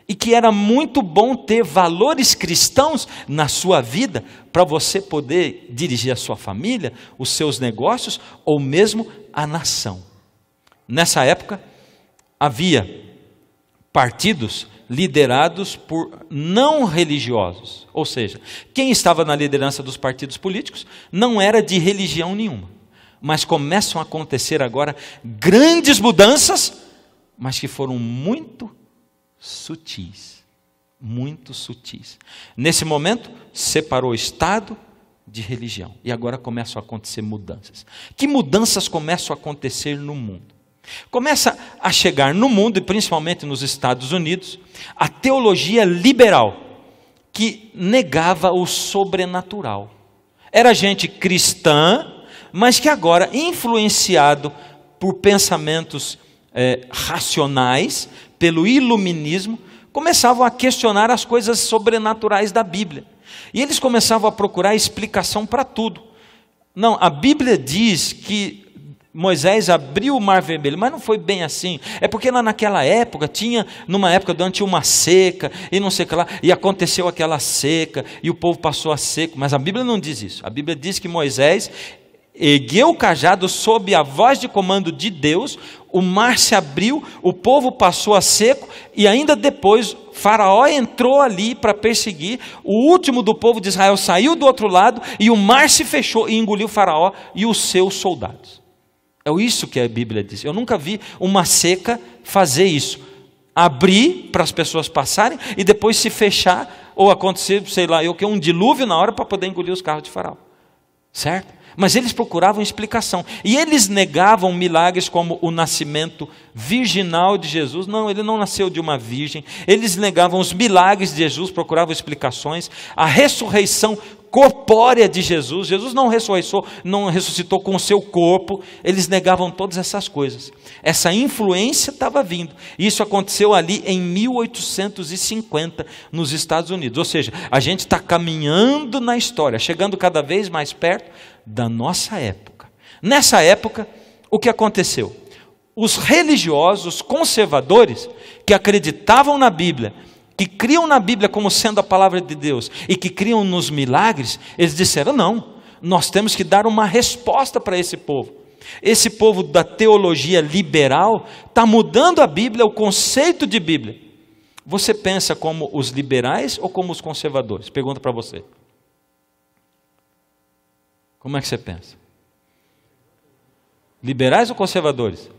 E que era muito bom ter valores cristãos na sua vida, para você poder dirigir a sua família, os seus negócios, ou mesmo a nação. Nessa época, havia partidos liderados por não religiosos. Ou seja, quem estava na liderança dos partidos políticos não era de religião nenhuma. Mas começam a acontecer agora grandes mudanças, mas que foram muito sutis. Muito sutis. Nesse momento, separou o Estado de religião. E agora começam a acontecer mudanças. Que mudanças começam a acontecer no mundo? Começa a chegar no mundo, e principalmente nos Estados Unidos, a teologia liberal, que negava o sobrenatural. Era gente cristã, mas que agora, influenciado por pensamentos racionais, pelo iluminismo, começavam a questionar as coisas sobrenaturais da Bíblia. E eles começavam a procurar explicação para tudo. Não, a Bíblia diz que Moisés abriu o mar vermelho, mas não foi bem assim. É porque lá naquela época, numa época durante uma seca, e não sei o que lá, e aconteceu aquela seca, e o povo passou a seco. Mas a Bíblia não diz isso. A Bíblia diz que Moisés ergueu o cajado sob a voz de comando de Deus, o mar se abriu, o povo passou a seco, e ainda depois Faraó entrou ali para perseguir, o último do povo de Israel saiu do outro lado, e o mar se fechou e engoliu Faraó e os seus soldados. É isso que a Bíblia diz. Eu nunca vi uma seca fazer isso. Abrir para as pessoas passarem e depois se fechar, ou acontecer, sei lá, um dilúvio na hora para poder engolir os carros de Faraó. Certo? Mas eles procuravam explicação. E eles negavam milagres como o nascimento virginal de Jesus. Não, ele não nasceu de uma virgem. Eles negavam os milagres de Jesus, procuravam explicações. A ressurreição corpórea de Jesus. Jesus não ressuscitou com o seu corpo. Eles negavam todas essas coisas. Essa influência estava vindo. Isso aconteceu ali em 1850 nos Estados Unidos. Ou seja, a gente está caminhando na história, chegando cada vez mais perto da nossa época. Nessa época, o que aconteceu? Os religiosos conservadores que acreditavam na Bíblia, que criam na Bíblia como sendo a palavra de Deus e que criam nos milagres, eles disseram: não, nós temos que dar uma resposta para esse povo. Esse povo da teologia liberal está mudando a Bíblia, o conceito de Bíblia. Você pensa como os liberais ou como os conservadores? Pergunta para você. Como é que você pensa? Liberais ou conservadores?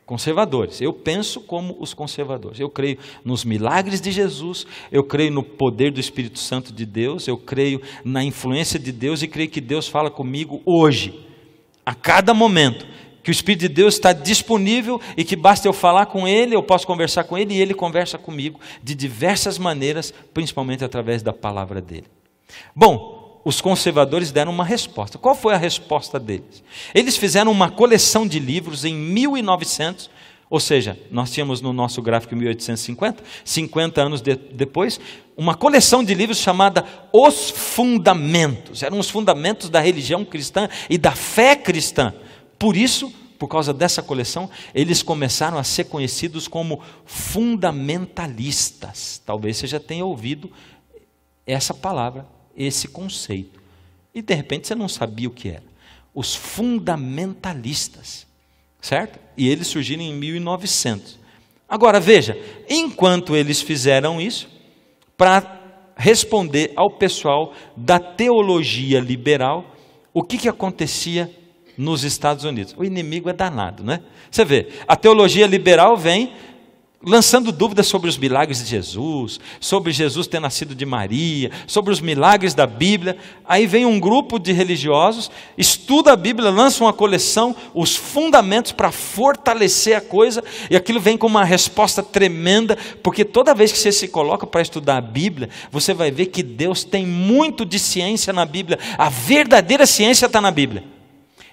Conservadores. Eu penso como os conservadores. Eu creio nos milagres de Jesus, eu creio no poder do Espírito Santo de Deus, eu creio na influência de Deus e creio que Deus fala comigo hoje, a cada momento, que o Espírito de Deus está disponível e que basta eu falar com Ele, eu posso conversar com Ele e Ele conversa comigo de diversas maneiras, principalmente através da palavra dEle. Bom, os conservadores deram uma resposta. Qual foi a resposta deles? Eles fizeram uma coleção de livros em 1900, ou seja, nós tínhamos no nosso gráfico 1850, 50 anos depois, uma coleção de livros chamada Os Fundamentos. Eram os fundamentos da religião cristã e da fé cristã. Por isso, por causa dessa coleção, eles começaram a ser conhecidos como fundamentalistas. Talvez você já tenha ouvido essa palavra, esse conceito. E de repente você não sabia o que era. Os fundamentalistas. Certo? E eles surgiram em 1900. Agora veja, enquanto eles fizeram isso, para responder ao pessoal da teologia liberal, o que acontecia nos Estados Unidos? O inimigo é danado, né? Você vê, a teologia liberal vem lançando dúvidas sobre os milagres de Jesus, sobre Jesus ter nascido de Maria, sobre os milagres da Bíblia. Aí vem um grupo de religiosos, estuda a Bíblia, lança uma coleção, os fundamentos para fortalecer a coisa, e aquilo vem com uma resposta tremenda, porque toda vez que você se coloca para estudar a Bíblia, você vai ver que Deus tem muito de ciência na Bíblia. A verdadeira ciência está na Bíblia.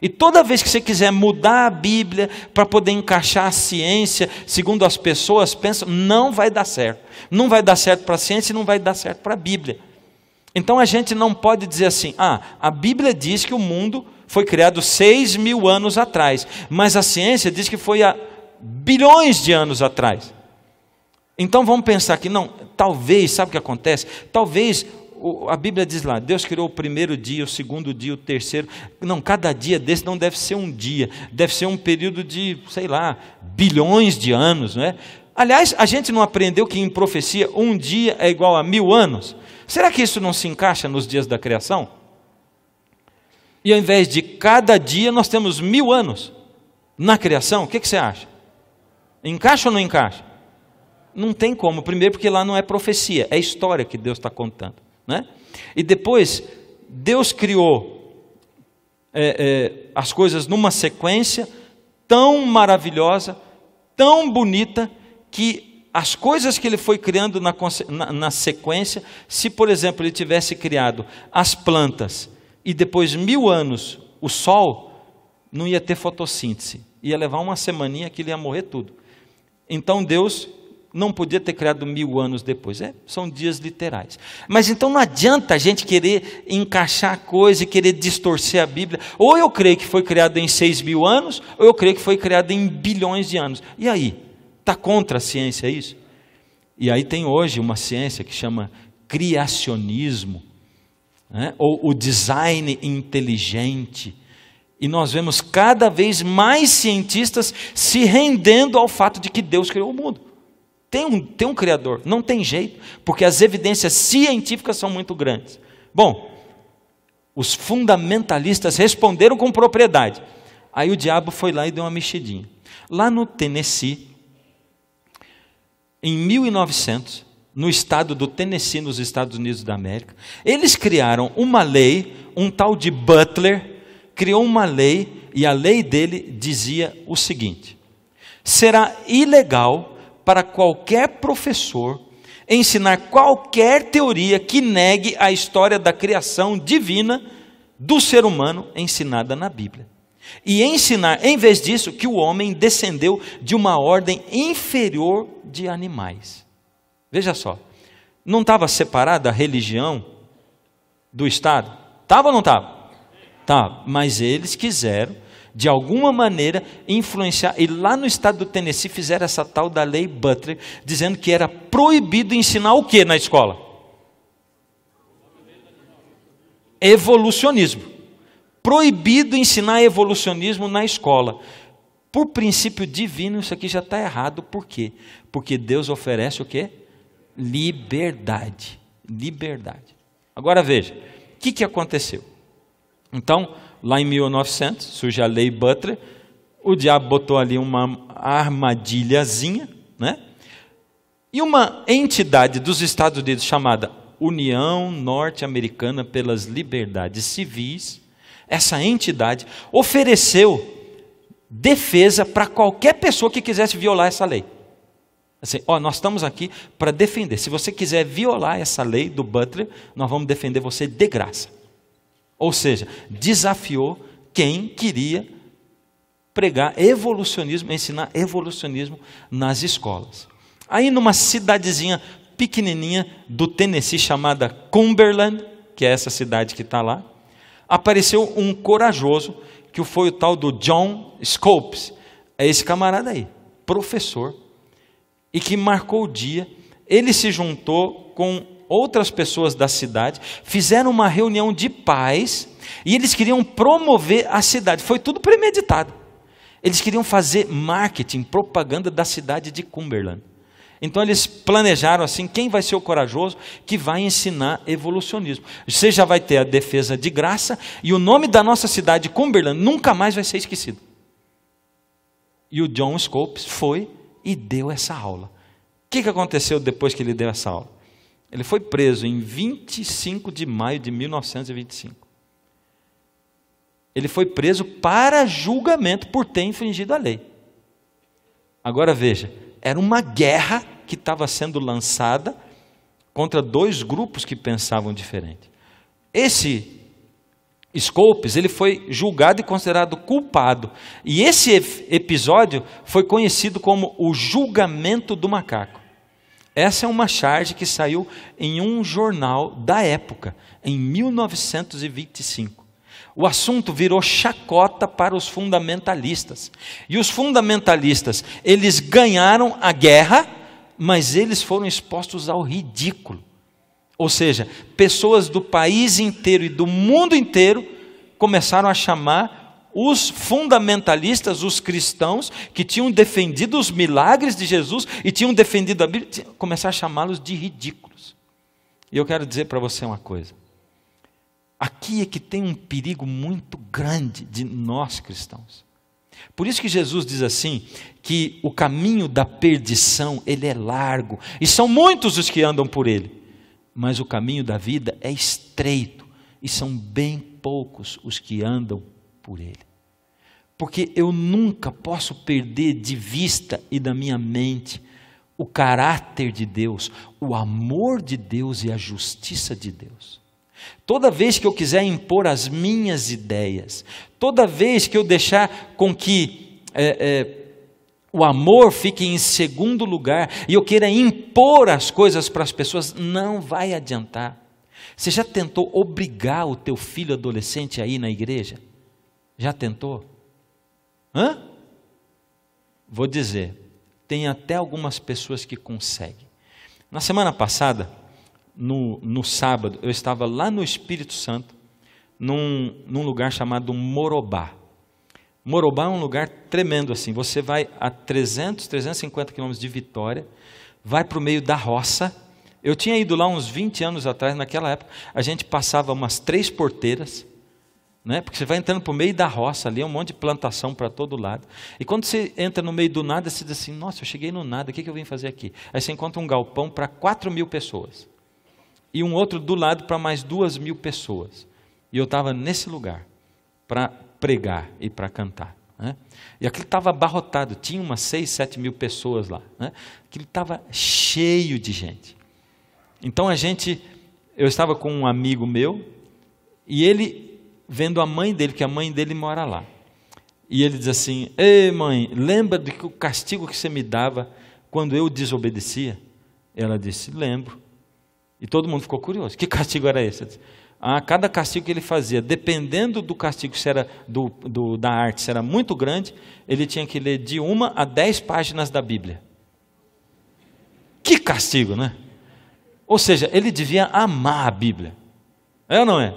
E toda vez que você quiser mudar a Bíblia para poder encaixar a ciência, segundo as pessoas pensam, não vai dar certo. Não vai dar certo para a ciência e não vai dar certo para a Bíblia. Então a gente não pode dizer assim, a Bíblia diz que o mundo foi criado 6.000 anos atrás, mas a ciência diz que foi há bilhões de anos atrás. Então vamos pensar que não, talvez, sabe o que acontece? Talvez a Bíblia diz lá, Deus criou o primeiro dia, o segundo dia, o terceiro. Não, cada dia desse não deve ser um dia, deve ser um período de, sei lá, bilhões de anos, não é? Aliás, a gente não aprendeu que em profecia um dia é igual a 1000 anos? Será que isso não se encaixa nos dias da criação? E ao invés de cada dia nós temos 1000 anos na criação, o que você acha? Encaixa ou não encaixa? Não tem como, primeiro porque lá não é profecia, é história que Deus está contando, né? E depois, Deus criou as coisas numa sequência tão maravilhosa, tão bonita, que as coisas que ele foi criando na sequência, se por exemplo ele tivesse criado as plantas, e depois 1000 anos o sol, não ia ter fotossíntese, ia levar uma semaninha que ele ia morrer tudo. Então Deus não podia ter criado 1000 anos depois, são dias literais. Mas então não adianta a gente querer encaixar a coisa e querer distorcer a Bíblia. Ou eu creio que foi criado em 6.000 anos, ou eu creio que foi criado em bilhões de anos. E aí? Está contra a ciência isso? E aí tem hoje uma ciência que chama criacionismo, né? Ou o design inteligente. E nós vemos cada vez mais cientistas se rendendo ao fato de que Deus criou o mundo. Tem um Criador, não tem jeito, porque as evidências científicas são muito grandes. Bom, os fundamentalistas responderam com propriedade. Aí o diabo foi lá e deu uma mexidinha. Lá no Tennessee, em 1900, no estado do Tennessee, nos Estados Unidos da América, eles criaram uma lei, um tal de Butler, criou uma lei, e a lei dele dizia o seguinte: será ilegal para qualquer professor ensinar qualquer teoria que negue a história da criação divina do ser humano ensinada na Bíblia. E ensinar, em vez disso, que o homem descendeu de uma ordem inferior de animais. Veja só, não estava separada a religião do Estado? Estava ou não estava? Tá, mas eles quiseram, de alguma maneira, influenciar, e lá no estado do Tennessee fizeram essa tal da lei Butler, dizendo que era proibido ensinar o que na escola? Evolucionismo. Proibido ensinar evolucionismo na escola. Por princípio divino, isso aqui já está errado. Por quê? Porque Deus oferece o quê? Liberdade. Liberdade. Agora veja, o que aconteceu? Então, lá em 1900, surge a lei Butler, o diabo botou ali uma armadilhazinha, né? E uma entidade dos Estados Unidos chamada União Norte-Americana pelas Liberdades Civis, essa entidade ofereceu defesa para qualquer pessoa que quisesse violar essa lei. Assim, nós estamos aqui para defender. Se você quiser violar essa lei do Butler, nós vamos defender você de graça. Ou seja, desafiou quem queria pregar evolucionismo, ensinar evolucionismo nas escolas. Aí numa cidadezinha pequenininha do Tennessee chamada Cumberland, que é essa cidade que está lá, apareceu um corajoso, que foi o tal do John Scopes. É esse camarada aí, professor, e que marcou o dia. Ele se juntou com outras pessoas da cidade, fizeram uma reunião de paz, e eles queriam promover a cidade. Foi tudo premeditado. Eles queriam fazer marketing, propaganda da cidade de Cumberland. Então eles planejaram assim, quem vai ser o corajoso que vai ensinar evolucionismo. Você já vai ter a defesa de graça, e o nome da nossa cidade, Cumberland, nunca mais vai ser esquecido. E o John Scopes foi e deu essa aula. O que aconteceu depois que ele deu essa aula? Ele foi preso em 25 de maio de 1925. Ele foi preso para julgamento por ter infringido a lei. Agora veja, era uma guerra que estava sendo lançada contra dois grupos que pensavam diferente. Esse Scopes, ele foi julgado e considerado culpado. E esse episódio foi conhecido como o julgamento do macaco. Essa é uma charge que saiu em um jornal da época, em 1925. O assunto virou chacota para os fundamentalistas. E os fundamentalistas, eles ganharam a guerra, mas eles foram expostos ao ridículo. Ou seja, pessoas do país inteiro e do mundo inteiro começaram a chamar os fundamentalistas, os cristãos, que tinham defendido os milagres de Jesus e tinham defendido a Bíblia, começar a chamá-los de ridículos. E eu quero dizer para você uma coisa. Aqui é que tem um perigo muito grande de nós cristãos. Por isso que Jesus diz assim, que o caminho da perdição, ele é largo, e são muitos os que andam por ele. Mas o caminho da vida é estreito, e são bem poucos os que andam por ele. Porque eu nunca posso perder de vista e da minha mente o caráter de Deus, o amor de Deus e a justiça de Deus. Toda vez que eu quiser impor as minhas ideias, toda vez que eu deixar com que o amor fique em segundo lugar, e eu queira impor as coisas para as pessoas, não vai adiantar. Você já tentou obrigar o teu filho adolescente a ir na igreja? Já tentou? Vou dizer, tem até algumas pessoas que conseguem. Na semana passada, no sábado, eu estava lá no Espírito Santo, num lugar chamado Morobá. Morobá é um lugar tremendo assim, você vai a 350 quilômetros de Vitória, vai para o meio da roça. Eu tinha ido lá uns 20 anos atrás, naquela época, a gente passava umas 3 porteiras, né? Porque você vai entrando para o meio da roça, ali é um monte de plantação para todo lado, e quando você entra no meio do nada, você diz assim, nossa, eu cheguei no nada, o que eu vim fazer aqui? Aí você encontra um galpão para 4.000 pessoas, e um outro do lado para mais 2.000 pessoas, e eu estava nesse lugar, para pregar e para cantar, né? E aquilo estava abarrotado, tinha umas 6.000, 7.000 pessoas lá, né? Aquilo estava cheio de gente. Então eu estava com um amigo meu, e ele vendo a mãe dele, que a mãe dele mora lá, e ele diz assim, ei mãe, lembra do que o castigo que você me dava quando eu desobedecia? Ela disse, lembro. E todo mundo ficou curioso, que castigo era esse? Disse, cada castigo que ele fazia, dependendo do castigo, se era da arte, se era muito grande, ele tinha que ler de 1 a 10 páginas da Bíblia. Que castigo, né? Ou seja, ele devia amar a Bíblia. É ou não é?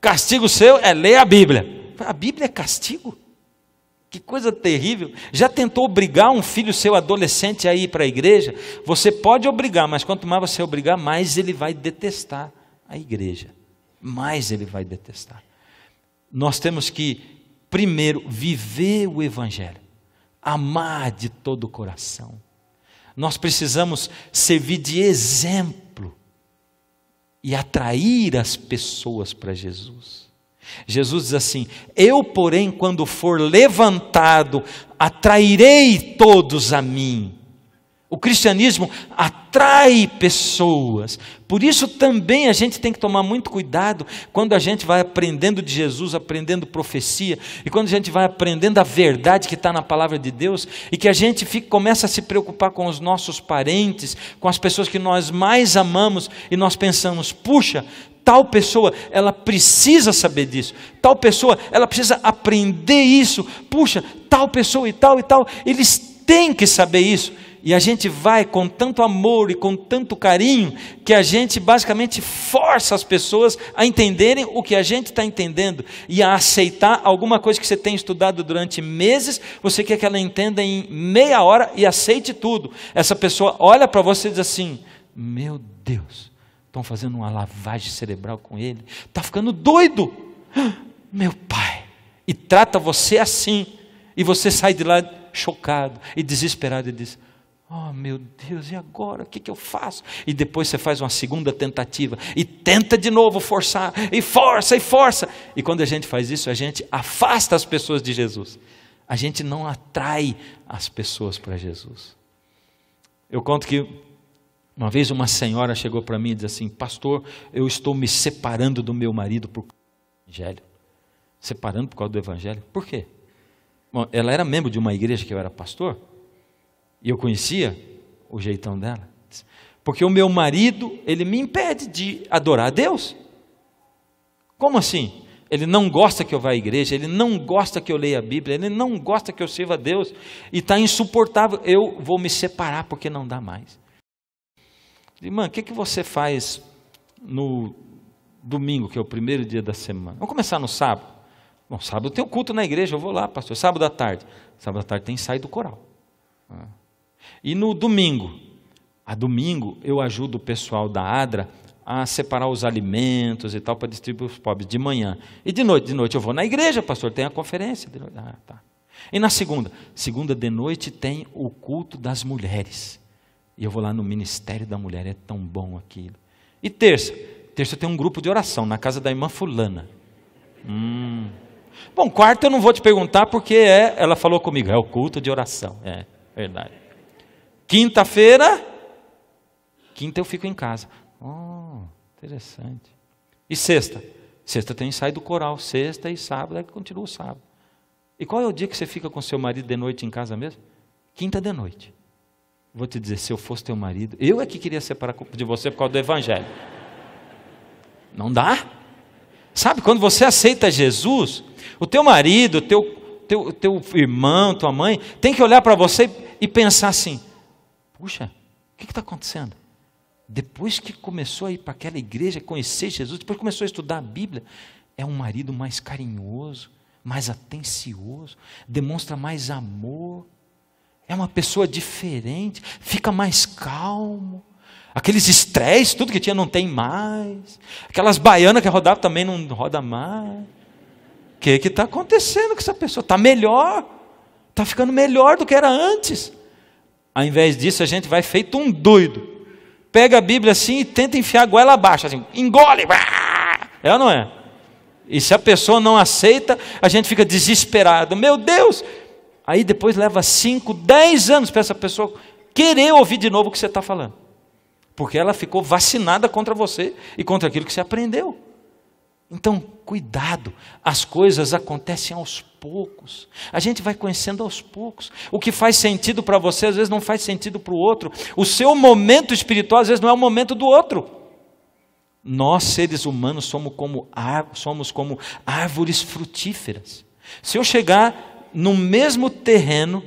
Castigo seu é ler a Bíblia. A Bíblia é castigo? Que coisa terrível. Já tentou obrigar um filho seu adolescente a ir para a igreja? Você pode obrigar, mas quanto mais você obrigar, mais ele vai detestar a igreja. Mais ele vai detestar. Nós temos que, primeiro, viver o Evangelho. Amar de todo o coração. Nós precisamos servir de exemplo e atrair as pessoas para Jesus. Jesus diz assim, eu porém quando for levantado, atrairei todos a mim. O cristianismo atrai pessoas, por isso também a gente tem que tomar muito cuidado quando a gente vai aprendendo de Jesus, aprendendo profecia, e quando a gente vai aprendendo a verdade que está na palavra de Deus, e que a gente começa a se preocupar com os nossos parentes, com as pessoas que nós mais amamos, e nós pensamos, puxa, tal pessoa, ela precisa saber disso, tal pessoa, ela precisa aprender isso, puxa, tal pessoa e tal, eles têm que saber isso. E a gente vai com tanto amor e com tanto carinho, que a gente basicamente força as pessoas a entenderem o que a gente está entendendo, e a aceitar alguma coisa que você tem estudado durante meses, você quer que ela entenda em meia hora e aceite tudo. Essa pessoa olha para você e diz assim, meu Deus, estão fazendo uma lavagem cerebral com ele, está ficando doido, meu pai, e trata você assim, e você sai de lá chocado e desesperado e diz, oh meu Deus, e agora? O que eu faço? E depois você faz uma segunda tentativa, e tenta de novo forçar, e força, e quando a gente faz isso, a gente afasta as pessoas de Jesus, a gente não atrai as pessoas para Jesus. Eu conto que uma vez uma senhora chegou para mim e disse assim, pastor, eu estou me separando do meu marido por causa do Evangelho. Separando por causa do Evangelho? Por quê? Bom, ela era membro de uma igreja que eu era pastor, e eu conhecia o jeitão dela. Porque o meu marido, ele me impede de adorar a Deus. Como assim? Ele não gosta que eu vá à igreja, ele não gosta que eu leia a Bíblia, ele não gosta que eu sirva a Deus, e está insuportável, eu vou me separar porque não dá mais. Irmã, o que você faz no domingo, que é o primeiro dia da semana? Vamos começar no sábado. Bom, sábado tem o culto na igreja, eu vou lá, pastor. Sábado à tarde tem ensaio do coral. E no domingo, eu ajudo o pessoal da ADRA a separar os alimentos e tal, para distribuir os pobres de manhã. E de noite eu vou na igreja, pastor, tem a conferência. De noite. Tá. E na segunda de noite tem o culto das mulheres. E eu vou lá no Ministério da Mulher, é tão bom aquilo. E terça tem um grupo de oração, na casa da irmã fulana. Bom, quarta eu não vou te perguntar, porque ela falou comigo, é o culto de oração, é verdade. Quinta eu fico em casa. Interessante. E sexta tem ensaio do coral, sexta e sábado, aí continua o sábado. E qual é o dia que você fica com seu marido de noite em casa mesmo? Quinta de noite. Vou te dizer, se eu fosse teu marido, eu é que queria separar de você por causa do evangelho. Não dá? Sabe, quando você aceita Jesus, o teu marido, teu irmão, tua mãe, tem que olhar para você e pensar assim, puxa, o que está acontecendo? Depois que começou a ir para aquela igreja, conhecer Jesus, depois começou a estudar a Bíblia, é um marido mais carinhoso, mais atencioso, demonstra mais amor, é uma pessoa diferente, fica mais calmo, aqueles estresses, tudo que tinha não tem mais, aquelas baianas que rodavam também não roda mais. O que está acontecendo com essa pessoa? Está melhor, está ficando melhor do que era antes. Ao invés disso, a gente vai feito um doido, pega a Bíblia assim e tenta enfiar a goela abaixo, assim, engole, é ou não é? E se a pessoa não aceita, a gente fica desesperado, meu Deus, aí depois leva 5, 10 anos para essa pessoa querer ouvir de novo o que você está falando, porque ela ficou vacinada contra você e contra aquilo que você aprendeu. Então, cuidado, as coisas acontecem aos poucos, a gente vai conhecendo aos poucos, o que faz sentido para você, às vezes não faz sentido para o outro, o seu momento espiritual, às vezes não é o momento do outro. Nós, seres humanos, somos como árvores frutíferas. Se eu chegar no mesmo terreno,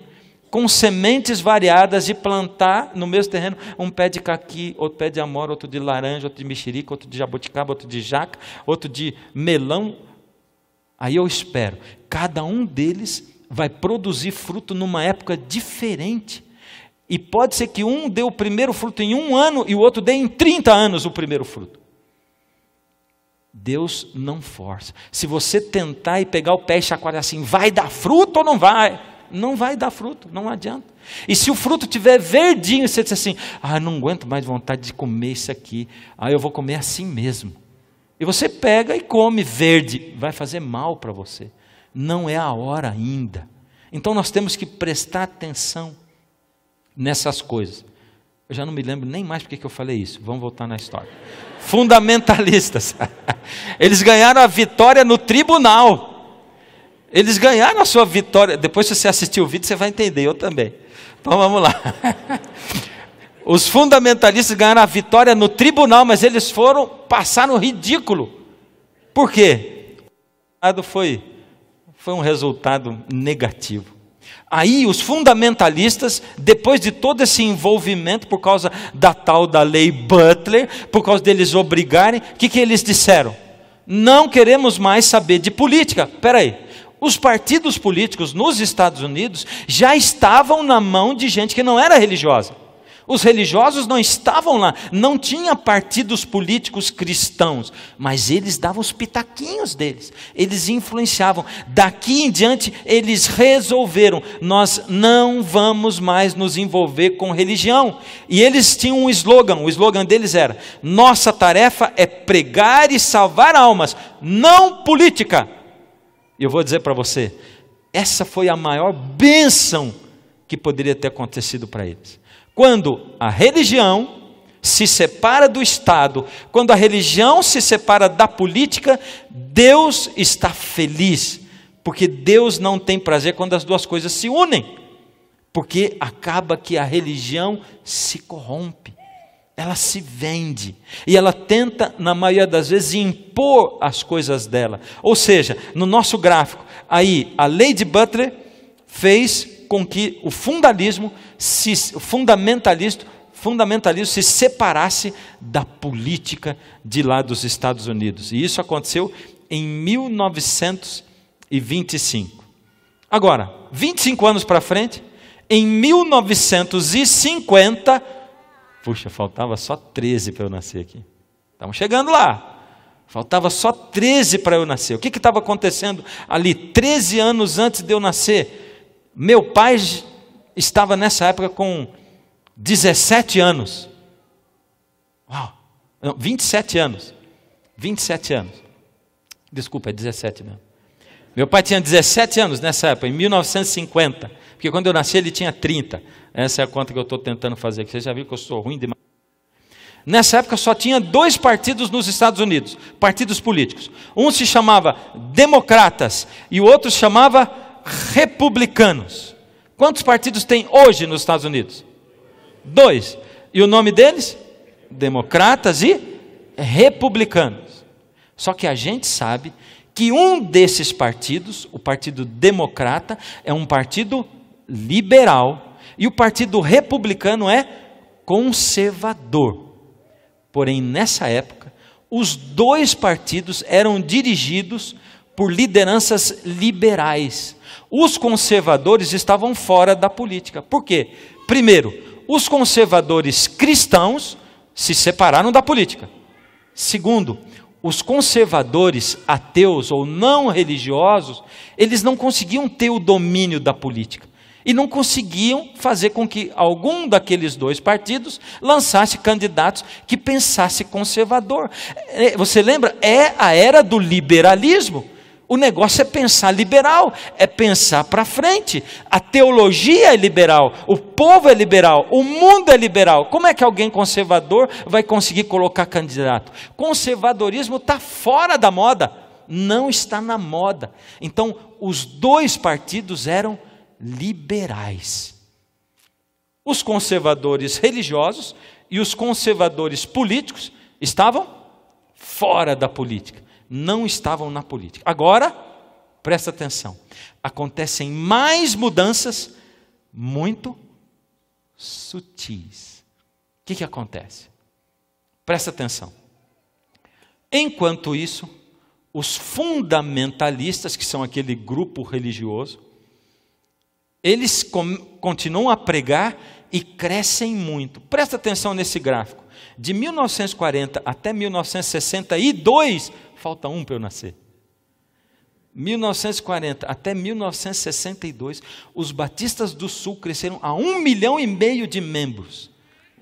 com sementes variadas, e plantar no mesmo terreno um pé de caqui, outro pé de amora, outro de laranja, outro de mexerica, outro de jabuticaba, outro de jaca, outro de melão, aí eu espero, cada um deles vai produzir fruto numa época diferente, e pode ser que um dê o primeiro fruto em 1 ano, e o outro dê em 30 anos o primeiro fruto. Deus não força. Se você tentar e pegar o pé e chacoalhar assim, vai dar fruto ou não vai? Não vai dar fruto, não adianta. E se o fruto estiver verdinho, você diz assim, não aguento mais vontade de comer isso aqui, eu vou comer assim mesmo. E você pega e come verde, vai fazer mal para você. Não é a hora ainda. Então nós temos que prestar atenção nessas coisas. Eu já não me lembro nem mais porque que eu falei isso. Vamos voltar na história. Fundamentalistas. Eles ganharam a vitória no tribunal. Eles ganharam a sua vitória. Depois, se você assistir o vídeo, você vai entender. Eu também. Então vamos lá. Os fundamentalistas ganharam a vitória no tribunal, mas eles passaram ridículo. Por quê? Foi um resultado negativo. Aí os fundamentalistas, depois de todo esse envolvimento, por causa da tal da lei Butler, por causa deles obrigarem, o que eles disseram? Não queremos mais saber de política. Espera aí, os partidos políticos nos Estados Unidos já estavam na mão de gente que não era religiosa. Os religiosos não estavam lá, não tinha partidos políticos cristãos, mas eles davam os pitaquinhos deles, eles influenciavam. Daqui em diante eles resolveram, nós não vamos mais nos envolver com religião. E eles tinham um slogan, o slogan deles era, nossa tarefa é pregar e salvar almas, não política. E eu vou dizer para você, essa foi a maior bênção que poderia ter acontecido para eles. Quando a religião se separa do Estado, quando a religião se separa da política, Deus está feliz, porque Deus não tem prazer quando as duas coisas se unem, porque acaba que a religião se corrompe, ela se vende, e ela tenta, na maioria das vezes, impor as coisas dela. Ou seja, no nosso gráfico, aí a lei de Butler fez com que o fundamentalismo se separasse da política de lá dos Estados Unidos. E isso aconteceu em 1970. 1925. Agora, 25 anos para frente, em 1950, puxa, faltava só 13 para eu nascer aqui. Estamos chegando lá. Faltava só 13 para eu nascer. O que estava acontecendo ali 13 anos antes de eu nascer? Meu pai estava nessa época com 17 anos. Uau! Não, 27 anos. 27 anos. Desculpa, é 17 mesmo. Meu pai tinha 17 anos nessa época, em 1950. Porque quando eu nasci ele tinha 30. Essa é a conta que eu estou tentando fazer aqui. Você já viu que eu sou ruim demais. Nessa época só tinha 2 partidos nos Estados Unidos, partidos políticos. Um se chamava Democratas e o outro se chamava Republicanos. Quantos partidos tem hoje nos Estados Unidos? 2. E o nome deles? Democratas e Republicanos. Só que a gente sabe que um desses partidos, o Partido Democrata, é um partido liberal e o Partido Republicano é conservador. Porém, nessa época, os 2 partidos eram dirigidos por lideranças liberais. Os conservadores estavam fora da política. Por quê? Primeiro, os conservadores cristãos se separaram da política. Segundo, os conservadores ateus ou não religiosos, eles não conseguiam ter o domínio da política. E não conseguiam fazer com que algum daqueles 2 partidos lançasse candidatos que pensasse conservador. Você lembra? É a era do liberalismo. O negócio é pensar liberal, é pensar para frente. A teologia é liberal, o povo é liberal, o mundo é liberal. Como é que alguém conservador vai conseguir colocar candidato? Conservadorismo está fora da moda, não está na moda. Então, os 2 partidos eram liberais. Os conservadores religiosos e os conservadores políticos estavam fora da política, não estavam na política. Agora, presta atenção, acontecem mais mudanças muito sutis. O que acontece? Presta atenção. Enquanto isso, os fundamentalistas, que são aquele grupo religioso, eles continuam a pregar e crescem muito. Presta atenção nesse gráfico. De 1940 até 1962, falta um para eu nascer. 1940 até 1962, os batistas do Sul cresceram a 1,5 milhão de membros.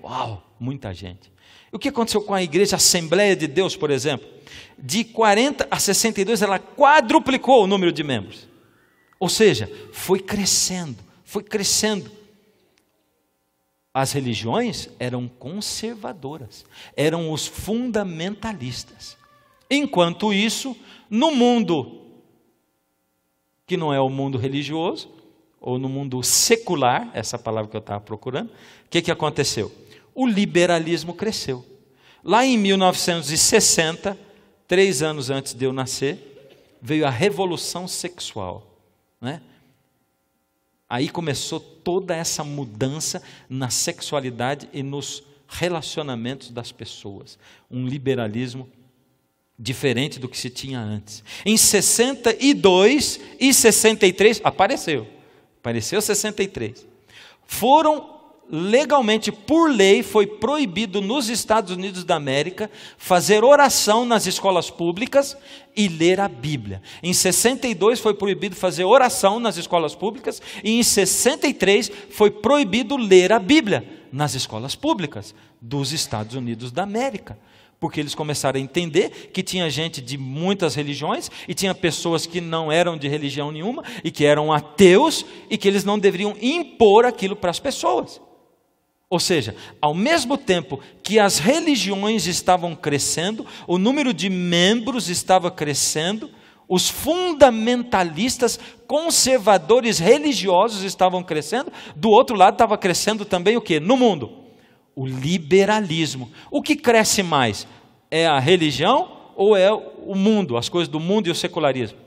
Uau, muita gente. E o que aconteceu com a igreja Assembleia de Deus, por exemplo? De 40 a 62, ela quadruplicou o número de membros. Ou seja, foi crescendo, foi crescendo. As religiões eram conservadoras, eram os fundamentalistas. Enquanto isso, no mundo que não é o mundo religioso, ou no mundo secular, essa palavra que eu estava procurando, o que aconteceu? O liberalismo cresceu. Lá em 1960, 3 anos antes de eu nascer, veio a revolução sexual. Né? Aí começou toda essa mudança na sexualidade e nos relacionamentos das pessoas. Um liberalismo diferente do que se tinha antes. Em 62 e 63, apareceu 63. Foram legalmente, por lei, foi proibido nos Estados Unidos da América fazer oração nas escolas públicas e ler a Bíblia. Em 62 foi proibido fazer oração nas escolas públicas e em 63 foi proibido ler a Bíblia nas escolas públicas dos Estados Unidos da América. Porque eles começaram a entender que tinha gente de muitas religiões e tinha pessoas que não eram de religião nenhuma e que eram ateus e que eles não deveriam impor aquilo para as pessoas. Ou seja, ao mesmo tempo que as religiões estavam crescendo, o número de membros estava crescendo, os fundamentalistas, conservadores religiosos estavam crescendo, do outro lado estava crescendo também o quê? No mundo? O liberalismo. O que cresce mais? É a religião ou é o mundo, as coisas do mundo e o secularismo?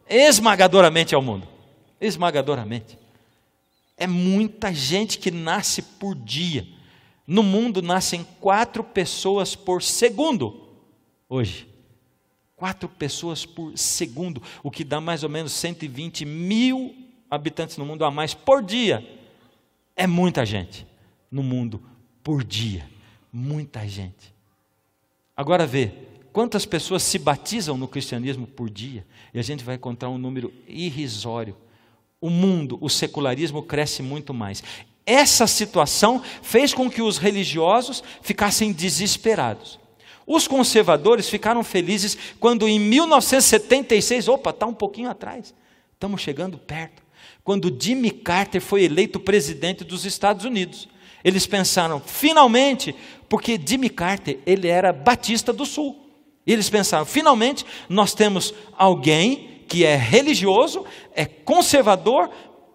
Esmagadoramente é o mundo. Esmagadoramente. É muita gente que nasce por dia. No mundo nascem 4 pessoas por segundo. Hoje. 4 pessoas por segundo, o que dá mais ou menos 120 mil habitantes no mundo a mais por dia. É muita gente no mundo por dia, muita gente. Agora vê, quantas pessoas se batizam no cristianismo por dia? E a gente vai encontrar um número irrisório. O mundo, o secularismo cresce muito mais. Essa situação fez com que os religiosos ficassem desesperados. Os conservadores ficaram felizes quando em 1976, está um pouquinho atrás, estamos chegando perto, quando Jimmy Carter foi eleito presidente dos Estados Unidos. Eles pensaram, finalmente, porque Jimmy Carter, ele era batista do Sul. E eles pensaram, finalmente, nós temos alguém que é religioso, é conservador,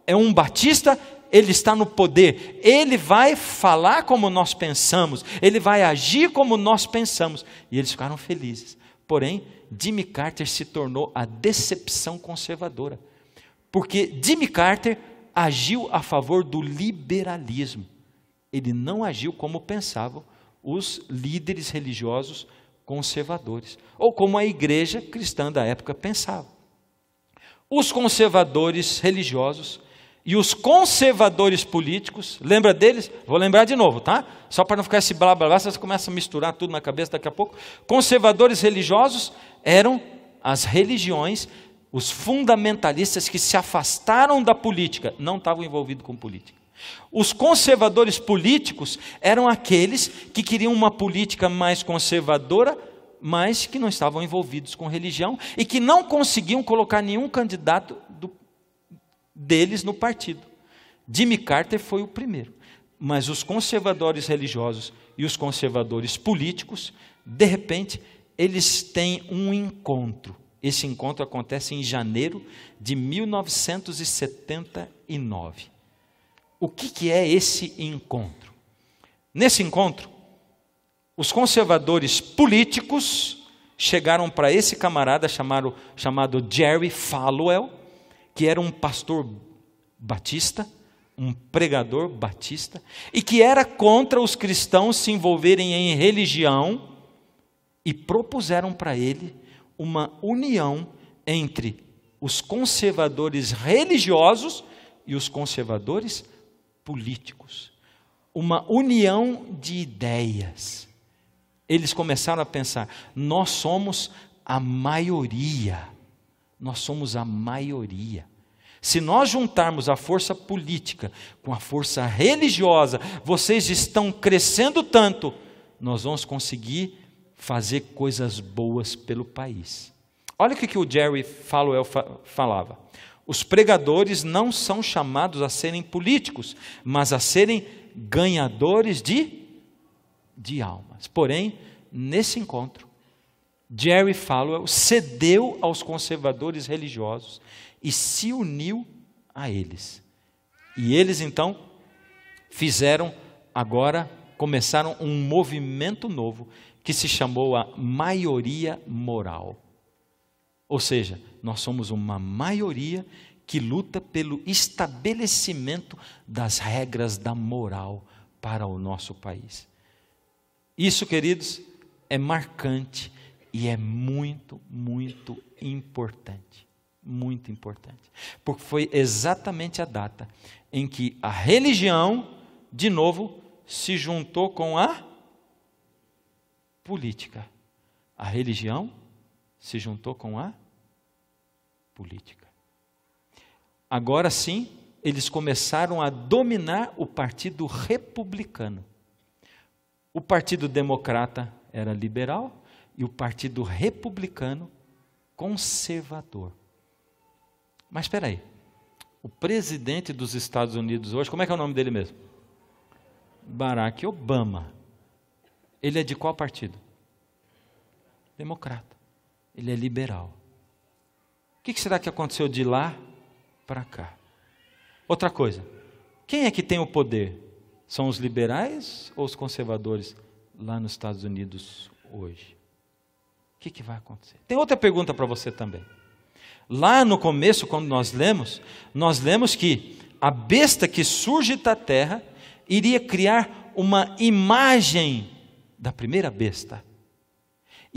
é um batista, ele está no poder, ele vai falar como nós pensamos, ele vai agir como nós pensamos. E eles ficaram felizes. Porém, Jimmy Carter se tornou a decepção conservadora, porque Jimmy Carter agiu a favor do liberalismo. Ele não agiu como pensavam os líderes religiosos conservadores, ou como a igreja cristã da época pensava. Os conservadores religiosos e os conservadores políticos, lembra deles? Vou lembrar de novo, tá? Só para não ficar esse blá blá blá, você começa a misturar tudo na cabeça daqui a pouco. Conservadores religiosos eram as religiões, os fundamentalistas que se afastaram da política, não estavam envolvidos com política. Os conservadores políticos eram aqueles que queriam uma política mais conservadora, mas que não estavam envolvidos com religião e que não conseguiam colocar nenhum candidato deles no partido. Jimmy Carter foi o primeiro, mas os conservadores religiosos e os conservadores políticos, de repente, eles têm um encontro. Esse encontro acontece em janeiro de 1979. O que é esse encontro? Nesse encontro, os conservadores políticos chegaram para esse camarada chamado Jerry Falwell, que era um pastor batista, um pregador batista, e que era contra os cristãos se envolverem em religião, e propuseram para ele uma união entre os conservadores religiosos e os conservadores políticos. Uma união de ideias. Eles começaram a pensar, nós somos a maioria. Nós somos a maioria. Se nós juntarmos a força política com a força religiosa, vocês estão crescendo tanto, nós vamos conseguir fazer coisas boas pelo país. Olha o que o Jerry Falwell falava. Os pregadores não são chamados a serem políticos, mas a serem ganhadores de almas. Porém, nesse encontro, Jerry Falwell cedeu aos conservadores religiosos e se uniu a eles. E eles então começaram um movimento novo que se chamou a maioria moral. Ou seja, nós somos uma maioria que luta pelo estabelecimento das regras da moral para o nosso país. Isso, queridos, é marcante e é muito, muito importante. Muito importante. Porque foi exatamente a data em que a religião, de novo, se juntou com a política. A religião se juntou com a política. Agora sim, eles começaram a dominar o partido republicano. O partido democrata era liberal e o partido republicano conservador. Mas espera aí, o presidente dos Estados Unidos hoje, como é que é o nome dele mesmo? Barack Obama. Ele é de qual partido? Democrata. Ele é liberal. O que será que aconteceu de lá para cá? Outra coisa, quem é que tem o poder? São os liberais ou os conservadores lá nos Estados Unidos hoje? O que vai acontecer? Tem outra pergunta para você também. Lá no começo, quando nós lemos que a besta que surge da terra iria criar uma imagem da primeira besta.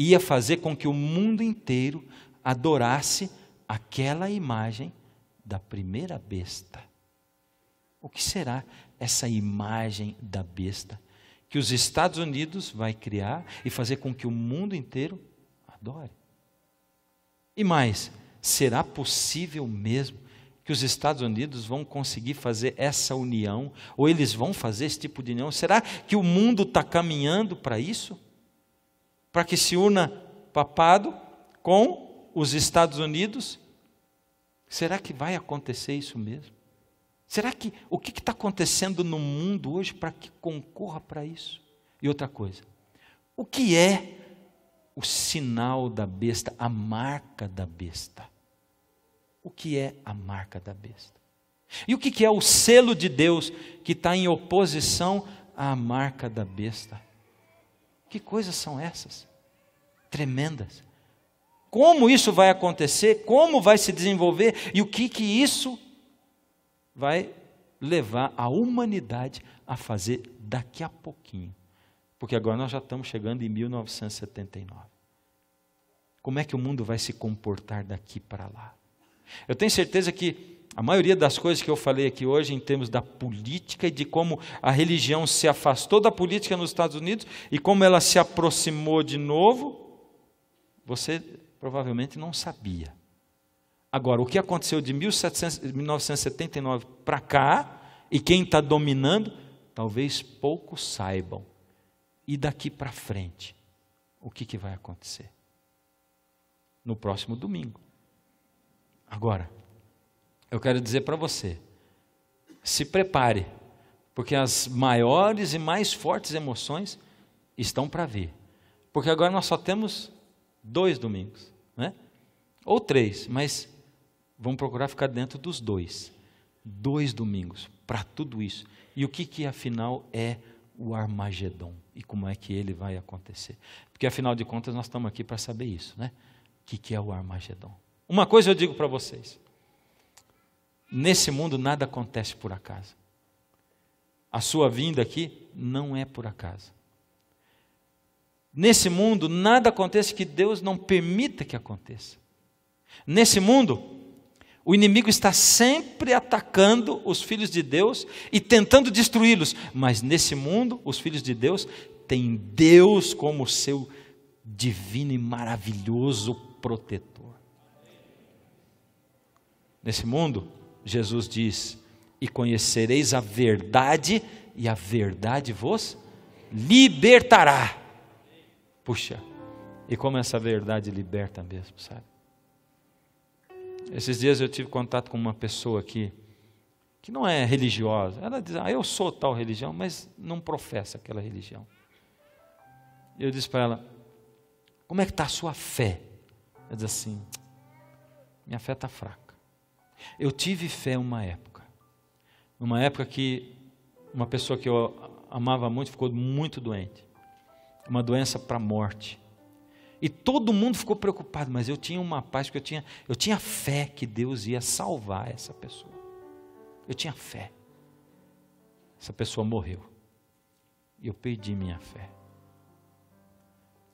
ia fazer com que o mundo inteiro adorasse aquela imagem da primeira besta. O que será essa imagem da besta que os Estados Unidos vai criar e fazer com que o mundo inteiro adore? E mais, será possível mesmo que os Estados Unidos vão conseguir fazer essa união? Ou eles vão fazer esse tipo de união? Será que o mundo está caminhando para isso? Para que se una papado com os Estados Unidos? Será que vai acontecer isso mesmo? Será que o que está acontecendo no mundo hoje para que concorra para isso? E outra coisa, o que é o sinal da besta, a marca da besta? O que é a marca da besta? E o que é o selo de Deus que está em oposição à marca da besta? Que coisas são essas? Tremendas. Como isso vai acontecer? Como vai se desenvolver? E o que isso vai levar a humanidade a fazer daqui a pouquinho? Porque agora nós já estamos chegando em 1979. Como é que o mundo vai se comportar daqui para lá? Eu tenho certeza que a maioria das coisas que eu falei aqui hoje, em termos da política e de como a religião se afastou da política nos Estados Unidos e como ela se aproximou de novo, você provavelmente não sabia. Agora, o que aconteceu de 1979 para cá, e quem está dominando, talvez poucos saibam. E daqui para frente, o que vai acontecer? No próximo domingo. Agora, eu quero dizer para você, se prepare, porque as maiores e mais fortes emoções estão para vir. Porque agora nós só temos 2 domingos, né? Ou 3, mas vamos procurar ficar dentro dos 2. 2 domingos para tudo isso. E o que afinal é o Armagedon? E como é que ele vai acontecer? Porque afinal de contas nós estamos aqui para saber isso, né? O que é o Armagedon? Uma coisa eu digo para vocês. Nesse mundo nada acontece por acaso. A sua vinda aqui não é por acaso. Nesse mundo nada acontece que Deus não permita que aconteça. Nesse mundo, o inimigo está sempre atacando os filhos de Deus e tentando destruí-los. Mas nesse mundo, os filhos de Deus têm Deus como seu divino e maravilhoso protetor. Nesse mundo, Jesus diz: e conhecereis a verdade, e a verdade vos libertará. Puxa, e como essa verdade liberta mesmo, sabe? Esses dias eu tive contato com uma pessoa que não é religiosa. Ela diz: eu sou tal religião, mas não professa aquela religião. Eu disse para ela: como é que está a sua fé? Ela diz assim: minha fé está fraca. Eu tive fé numa época que uma pessoa que eu amava muito ficou muito doente, uma doença para a morte, e todo mundo ficou preocupado, mas eu tinha uma paz, porque eu tinha fé que Deus ia salvar essa pessoa, eu tinha fé. Essa pessoa morreu, e eu perdi minha fé.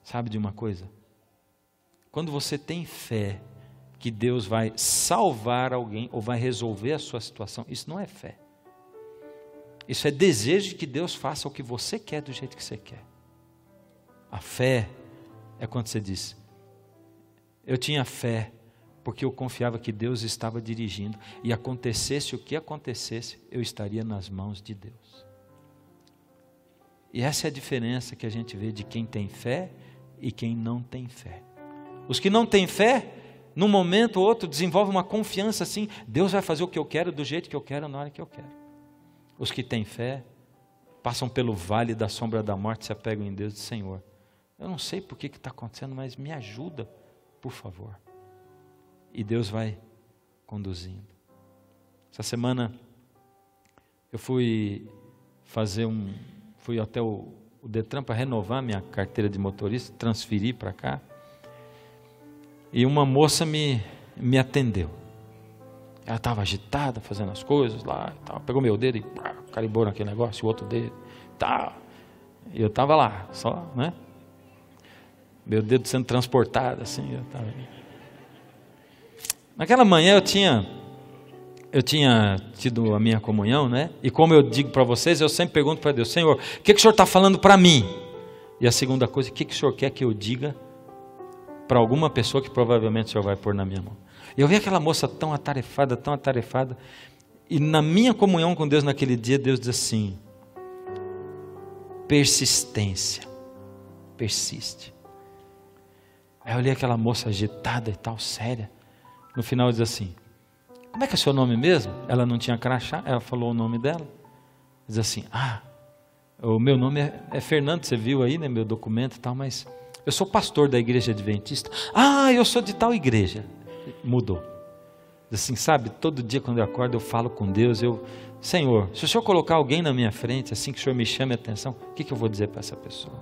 Sabe de uma coisa? Quando você tem fé que Deus vai salvar alguém ou vai resolver a sua situação, isso não é fé. Isso é desejo de que Deus faça o que você quer do jeito que você quer. A fé é quando você diz: eu tinha fé porque eu confiava que Deus estava dirigindo, e acontecesse o que acontecesse, eu estaria nas mãos de Deus. E essa é a diferença que a gente vê de quem tem fé e quem não tem fé. Os que não têm fé, num momento ou outro, desenvolvem uma confiança assim: Deus vai fazer o que eu quero, do jeito que eu quero, na hora que eu quero. Os que têm fé, passam pelo vale da sombra da morte, se apegam em Deus e dizem: Senhor, eu não sei por que está acontecendo, mas me ajuda, por favor. E Deus vai conduzindo. Essa semana, eu fui até o Detran para renovar minha carteira de motorista, transferir para cá. E uma moça me atendeu. Ela estava agitada, fazendo as coisas lá e tal. Pegou meu dedo e carimbou naquele negócio, o outro dedo. Tá. E eu estava lá, só, né? Meu dedo sendo transportado, assim. Naquela manhã eu tinha tido a minha comunhão, né? E como eu digo para vocês, eu sempre pergunto para Deus: Senhor, o que o Senhor está falando para mim? E a segunda coisa, o que o Senhor quer que eu diga para alguma pessoa que provavelmente o Senhor vai pôr na minha mão? E eu vi aquela moça tão atarefada, e na minha comunhão com Deus naquele dia, Deus diz assim: persistência, persiste. Aí eu olhei aquela moça agitada e tal, séria. No final diz assim: como é que é o seu nome mesmo? Ela não tinha crachá, ela falou o nome dela. Diz assim: o meu nome é Fernando, você viu aí, né, meu documento e tal, mas eu sou pastor da igreja adventista. Eu sou de tal igreja. Mudou. Diz assim, sabe, todo dia quando eu acordo eu falo com Deus, Senhor, se o Senhor colocar alguém na minha frente, assim que o Senhor me chame a atenção, o que eu vou dizer para essa pessoa?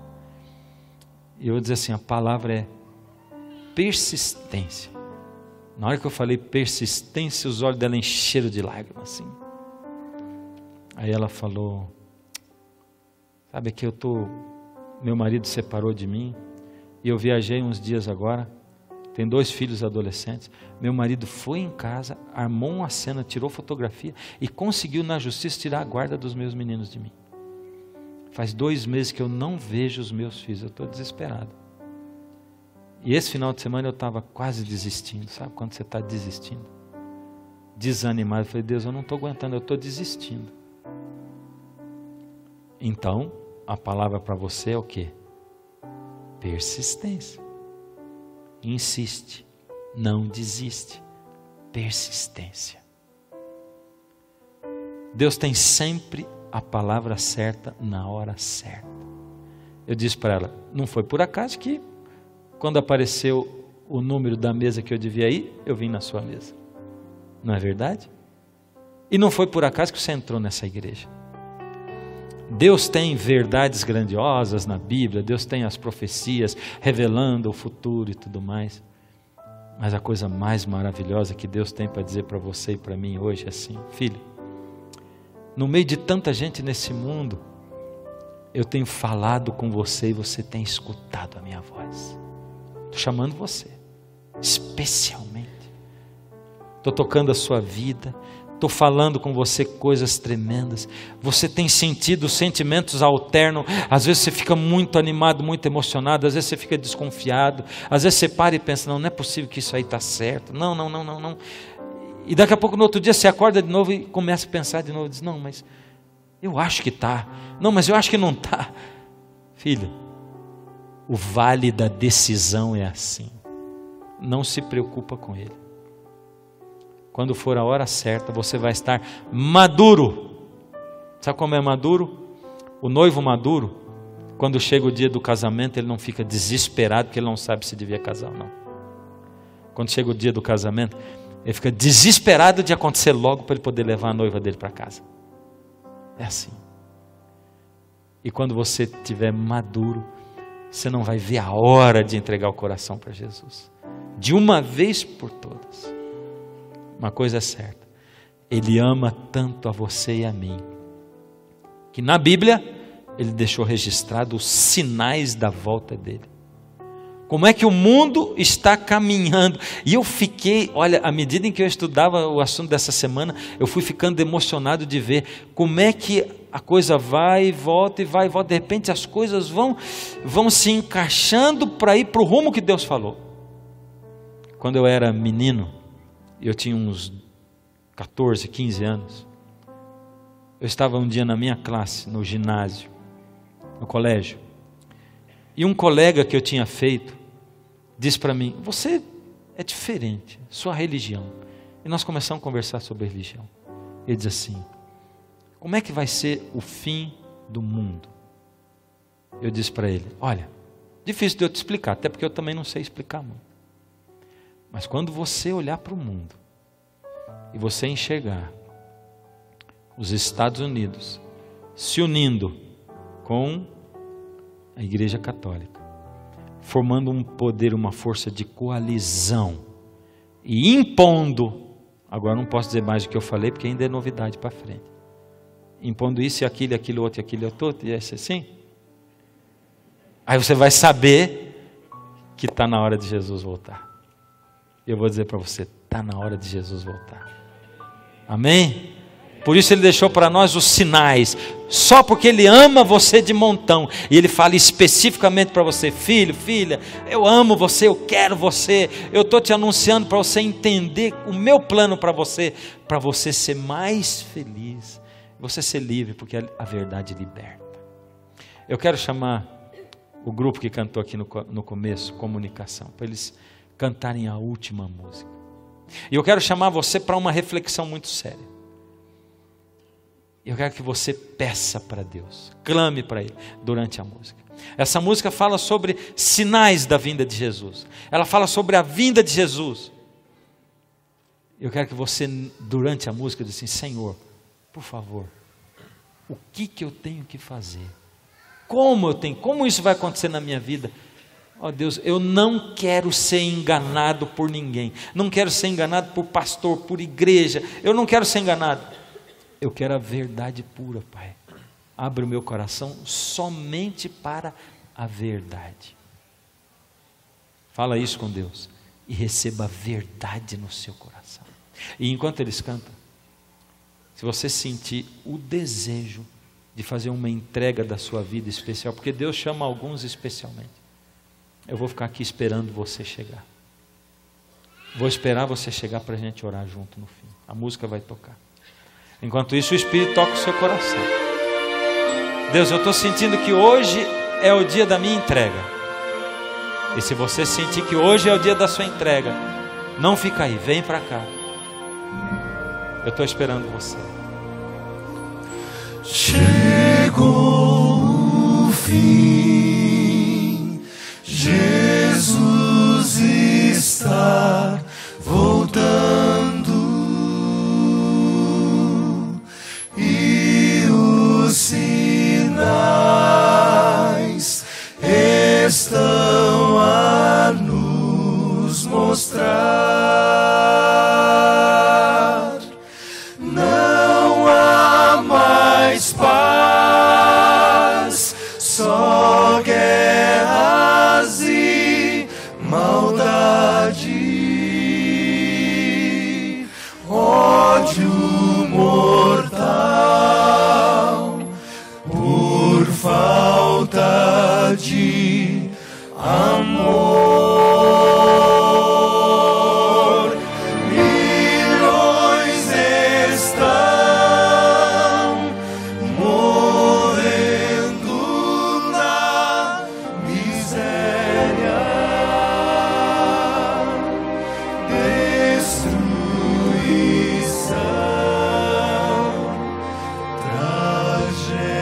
E eu vou dizer assim, a palavra é persistência. Na hora que eu falei persistência, os olhos dela encheram de lágrimas, assim. Aí ela falou: sabe que meu marido separou de mim, e eu viajei uns dias agora, tem 2 filhos adolescentes, meu marido foi em casa, armou uma cena, tirou fotografia, e conseguiu na justiça tirar a guarda dos meus meninos de mim. Faz 2 meses que eu não vejo os meus filhos, eu estou desesperado. E esse final de semana eu estava quase desistindo. Sabe quando você está desistindo? Desanimado. Eu falei: Deus, eu não estou aguentando, eu estou desistindo. Então, a palavra para você é o quê? Persistência. Insiste. Não desiste. Persistência. Deus tem sempre a palavra certa na hora certa. Eu disse para ela: não foi por acaso que quando apareceu o número da mesa que eu devia ir, eu vim na sua mesa. Não é verdade? E não foi por acaso que você entrou nessa igreja. Deus tem verdades grandiosas na Bíblia, Deus tem as profecias revelando o futuro e tudo mais. Mas a coisa mais maravilhosa que Deus tem para dizer para você e para mim hoje é assim: filho, no meio de tanta gente nesse mundo, eu tenho falado com você e você tem escutado a minha voz. Estou chamando você, especialmente. Estou tocando a sua vida, estou falando com você coisas tremendas. Você tem sentido sentimentos alternos. Às vezes você fica muito animado, muito emocionado. Às vezes você fica desconfiado. Às vezes você para e pensa: não é possível que isso aí está certo. Não. E daqui a pouco, no outro dia, você acorda de novo e começa a pensar de novo. Diz: não, mas eu acho que está. Não, mas eu acho que não está. Filho, o vale da decisão é assim. Não se preocupa com ele. Quando for a hora certa, você vai estar maduro. Sabe como é maduro? O noivo maduro, quando chega o dia do casamento, ele não fica desesperado porque ele não sabe se devia casar ou não. Quando chega o dia do casamento, ele fica desesperado de acontecer logo para ele poder levar a noiva dele para casa. É assim. E quando você estiver maduro, você não vai ver a hora de entregar o coração para Jesus. De uma vez por todas. Uma coisa é certa: Ele ama tanto a você e a mim, que na Bíblia Ele deixou registrado os sinais da volta dEle. Como é que o mundo está caminhando. E eu fiquei, olha, à medida em que eu estudava o assunto dessa semana, eu fui ficando emocionado de ver como é que a coisa vai e volta e vai e volta. De repente as coisas vão se encaixando para ir para o rumo que Deus falou. Quando eu era menino, eu tinha uns 14, 15 anos. Eu estava um dia na minha classe, no ginásio, no colégio. E um colega que eu tinha feito, disse para mim: você é diferente, sua religião. E nós começamos a conversar sobre religião. Ele diz assim: como é que vai ser o fim do mundo? Eu disse para ele: olha, difícil de eu te explicar, até porque eu também não sei explicar muito. Mas quando você olhar para o mundo e você enxergar os Estados Unidos se unindo com a Igreja Católica, formando um poder, uma força de coalizão e impondo, agora não posso dizer mais do que eu falei porque ainda é novidade para frente, impondo isso e aquilo outro e aquilo outro, e é assim. Aí você vai saber que está na hora de Jesus voltar. E eu vou dizer para você, está na hora de Jesus voltar. Amém? Por isso ele deixou para nós os sinais, só porque ele ama você de montão, e ele fala especificamente para você, filho, filha, eu amo você, eu quero você, eu estou te anunciando para você entender o meu plano para você ser mais feliz, você ser livre, porque a verdade liberta. Eu quero chamar o grupo que cantou aqui no começo, comunicação, para eles cantarem a última música. E eu quero chamar você para uma reflexão muito séria. Eu quero que você peça para Deus, clame para Ele durante a música. Essa música fala sobre sinais da vinda de Jesus. Ela fala sobre a vinda de Jesus. Eu quero que você, durante a música, diga assim, Senhor, por favor, o que eu tenho que fazer? Como isso vai acontecer na minha vida? Ó Deus, eu não quero ser enganado por ninguém. Não quero ser enganado por pastor, por igreja. Eu não quero ser enganado. Eu quero a verdade pura, Pai. Abre o meu coração somente para a verdade. Fala isso com Deus e receba a verdade no seu coração. E enquanto eles cantam, se você sentir o desejo de fazer uma entrega da sua vida especial, porque Deus chama alguns especialmente, eu vou ficar aqui esperando você chegar. Vou esperar você chegar para a gente orar junto no fim. A música vai tocar. Enquanto isso, o Espírito toca o seu coração. Deus, eu estou sentindo que hoje é o dia da minha entrega. E se você sentir que hoje é o dia da sua entrega, não fica aí, vem para cá. Eu estou esperando você. Chegou o fim, Jesus está voltando. Sinais estão a nos mostrar. Não há mais paz, só guerras e maldade, ódio mortal por falta de amor. Milhões estão morrendo na miséria, destruição, tragédias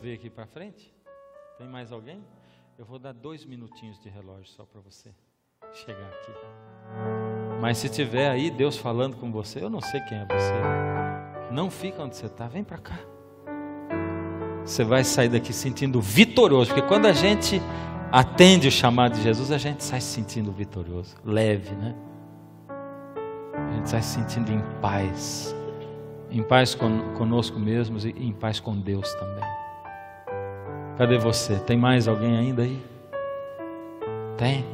vir aqui para frente? Tem mais alguém? Eu vou dar 2 minutinhos de relógio só para você chegar aqui. Mas se tiver aí Deus falando com você, eu não sei quem é você. Não fica onde você está, vem para cá. Você vai sair daqui sentindo vitorioso, porque quando a gente atende o chamado de Jesus, a gente sai se sentindo vitorioso, leve, né? A gente sai se sentindo em paz conosco mesmos e em paz com Deus também. Cadê você? Tem mais alguém ainda aí? Tem?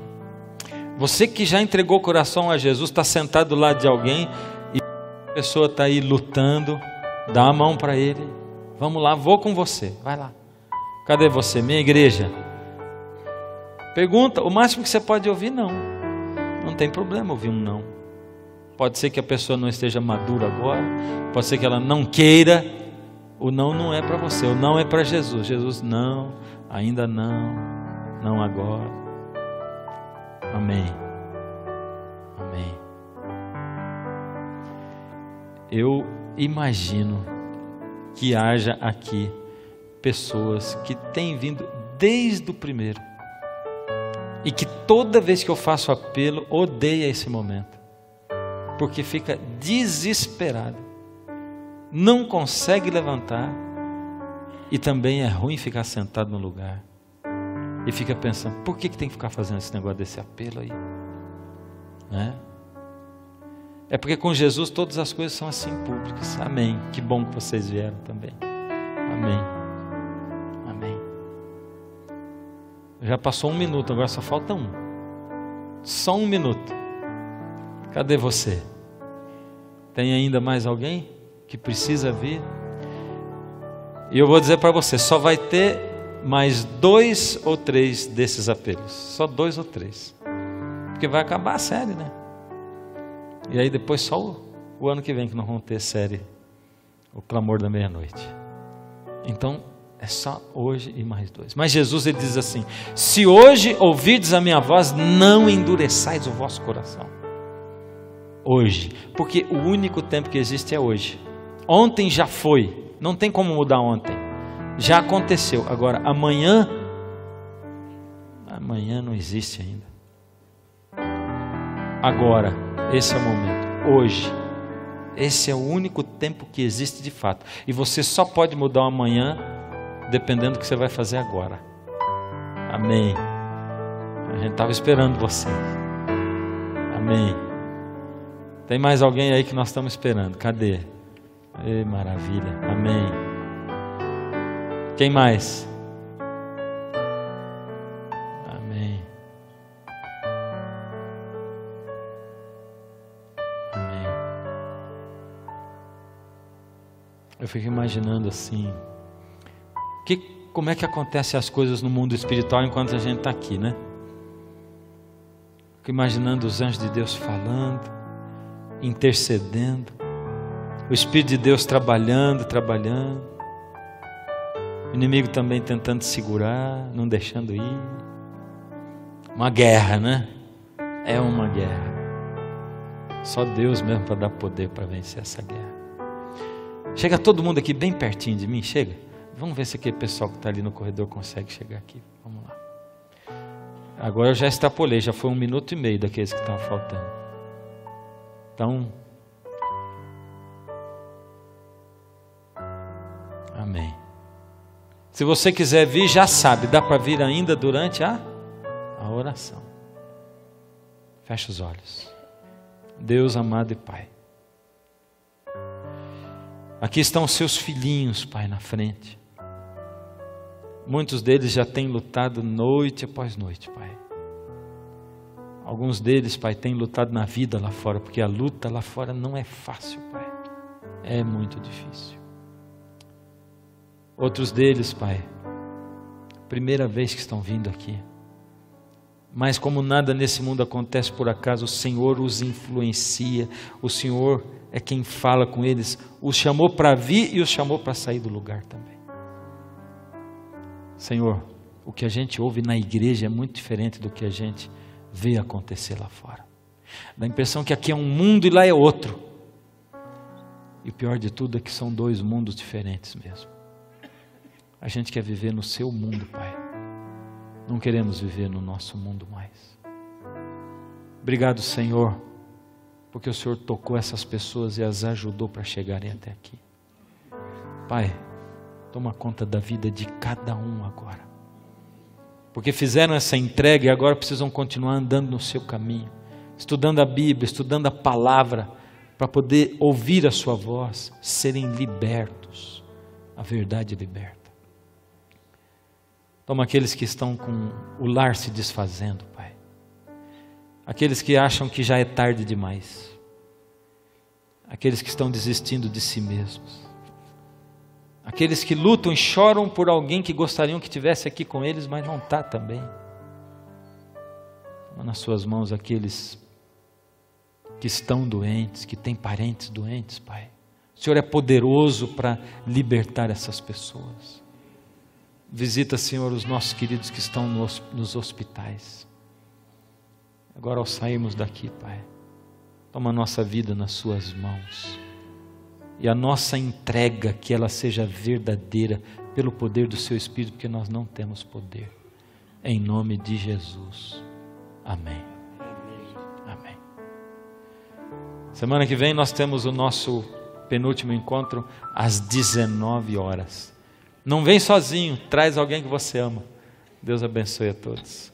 Você que já entregou o coração a Jesus, está sentado do lado de alguém e a pessoa está aí lutando, dá a mão para ele. Vamos lá, vou com você, vai lá. Cadê você? Minha igreja. Pergunta, o máximo que você pode ouvir, não. Não tem problema ouvir um não. Pode ser que a pessoa não esteja madura agora, pode ser que ela não queira. O não é para você, o não é para Jesus. Jesus, não, ainda não, não agora. Amém. Amém. Eu imagino que haja aqui pessoas que têm vindo desde o primeiro e que toda vez que eu faço apelo, odeia esse momento, porque fica desesperado, não consegue levantar e também é ruim ficar sentado no lugar e fica pensando, por que tem que ficar fazendo esse negócio desse apelo aí? Né? É porque com Jesus todas as coisas são assim públicas. Amém. Que bom que vocês vieram também. Amém. Amém. Já passou 1 minuto, agora só falta 1. Só 1 minuto. Cadê você? Tem ainda mais alguém que precisa vir? E eu vou dizer para você, só vai ter mais 2 ou 3 desses apelos. Só 2 ou 3. Porque vai acabar a série, né? E aí depois só o ano que vem que nós vamos ter série O Clamor da Meia-Noite. Então é só hoje e mais 2. Mas Jesus, ele diz assim: se hoje ouvirdes a minha voz, não endureçais o vosso coração. Hoje, porque o único tempo que existe é hoje. Ontem já foi, não tem como mudar ontem, já aconteceu. Agora amanhã não existe ainda. Agora, esse é o momento, hoje. Esse é o único tempo que existe de fato. E você só pode mudar o amanhã dependendo do que você vai fazer agora. Amém. A gente estava esperando você. Amém. Tem mais alguém aí que nós estamos esperando? Cadê? Ei, maravilha. Amém. Quem mais? Eu fico imaginando assim, como é que acontecem as coisas no mundo espiritual enquanto a gente está aqui, né? Fico imaginando os anjos de Deus falando, intercedendo, o Espírito de Deus trabalhando, o inimigo também tentando segurar, não deixando ir. Uma guerra, né? É uma guerra. Só Deus mesmo para dar poder para vencer essa guerra. Chega todo mundo aqui bem pertinho de mim, chega. Vamos ver se aquele pessoal que está ali no corredor consegue chegar aqui. Vamos lá. Agora eu já extrapolei, já foi 1 minuto e meio daqueles que estavam faltando. Então, amém. Se você quiser vir, já sabe, dá para vir ainda durante a oração. Fecha os olhos. Deus amado e Pai, aqui estão os seus filhinhos, Pai, na frente. Muitos deles já têm lutado noite após noite, Pai. Alguns deles, Pai, têm lutado na vida lá fora, porque a luta lá fora não é fácil, Pai. É muito difícil. Outros deles, Pai, primeira vez que estão vindo aqui. Mas como nada nesse mundo acontece por acaso, o Senhor os influencia, o Senhor é quem fala com eles, os chamou para vir e os chamou para sair do lugar também. Senhor, o que a gente ouve na igreja é muito diferente do que a gente vê acontecer lá fora. Dá a impressão que aqui é um mundo e lá é outro. E o pior de tudo é que são 2 mundos diferentes mesmo. A gente quer viver no seu mundo, Pai. Não queremos viver no nosso mundo mais. Obrigado, Senhor, porque o Senhor tocou essas pessoas e as ajudou para chegarem até aqui. Pai, toma conta da vida de cada um agora. Porque fizeram essa entrega e agora precisam continuar andando no seu caminho, estudando a Bíblia, estudando a palavra, para poder ouvir a sua voz, serem libertos. A verdade liberta. Toma aqueles que estão com o lar se desfazendo, Pai. Aqueles que acham que já é tarde demais. Aqueles que estão desistindo de si mesmos. Aqueles que lutam e choram por alguém que gostariam que estivesse aqui com eles, mas não está também. Toma nas suas mãos aqueles que estão doentes, que têm parentes doentes, Pai. O Senhor é poderoso para libertar essas pessoas. Visita, Senhor, os nossos queridos que estão nos hospitais. Agora, ao sairmos daqui, Pai, toma a nossa vida nas suas mãos. E a nossa entrega, que ela seja verdadeira pelo poder do Seu Espírito, porque nós não temos poder. Em nome de Jesus. Amém. Amém. Semana que vem nós temos o nosso penúltimo encontro às 19 horas. Não vem sozinho, traz alguém que você ama. Deus abençoe a todos.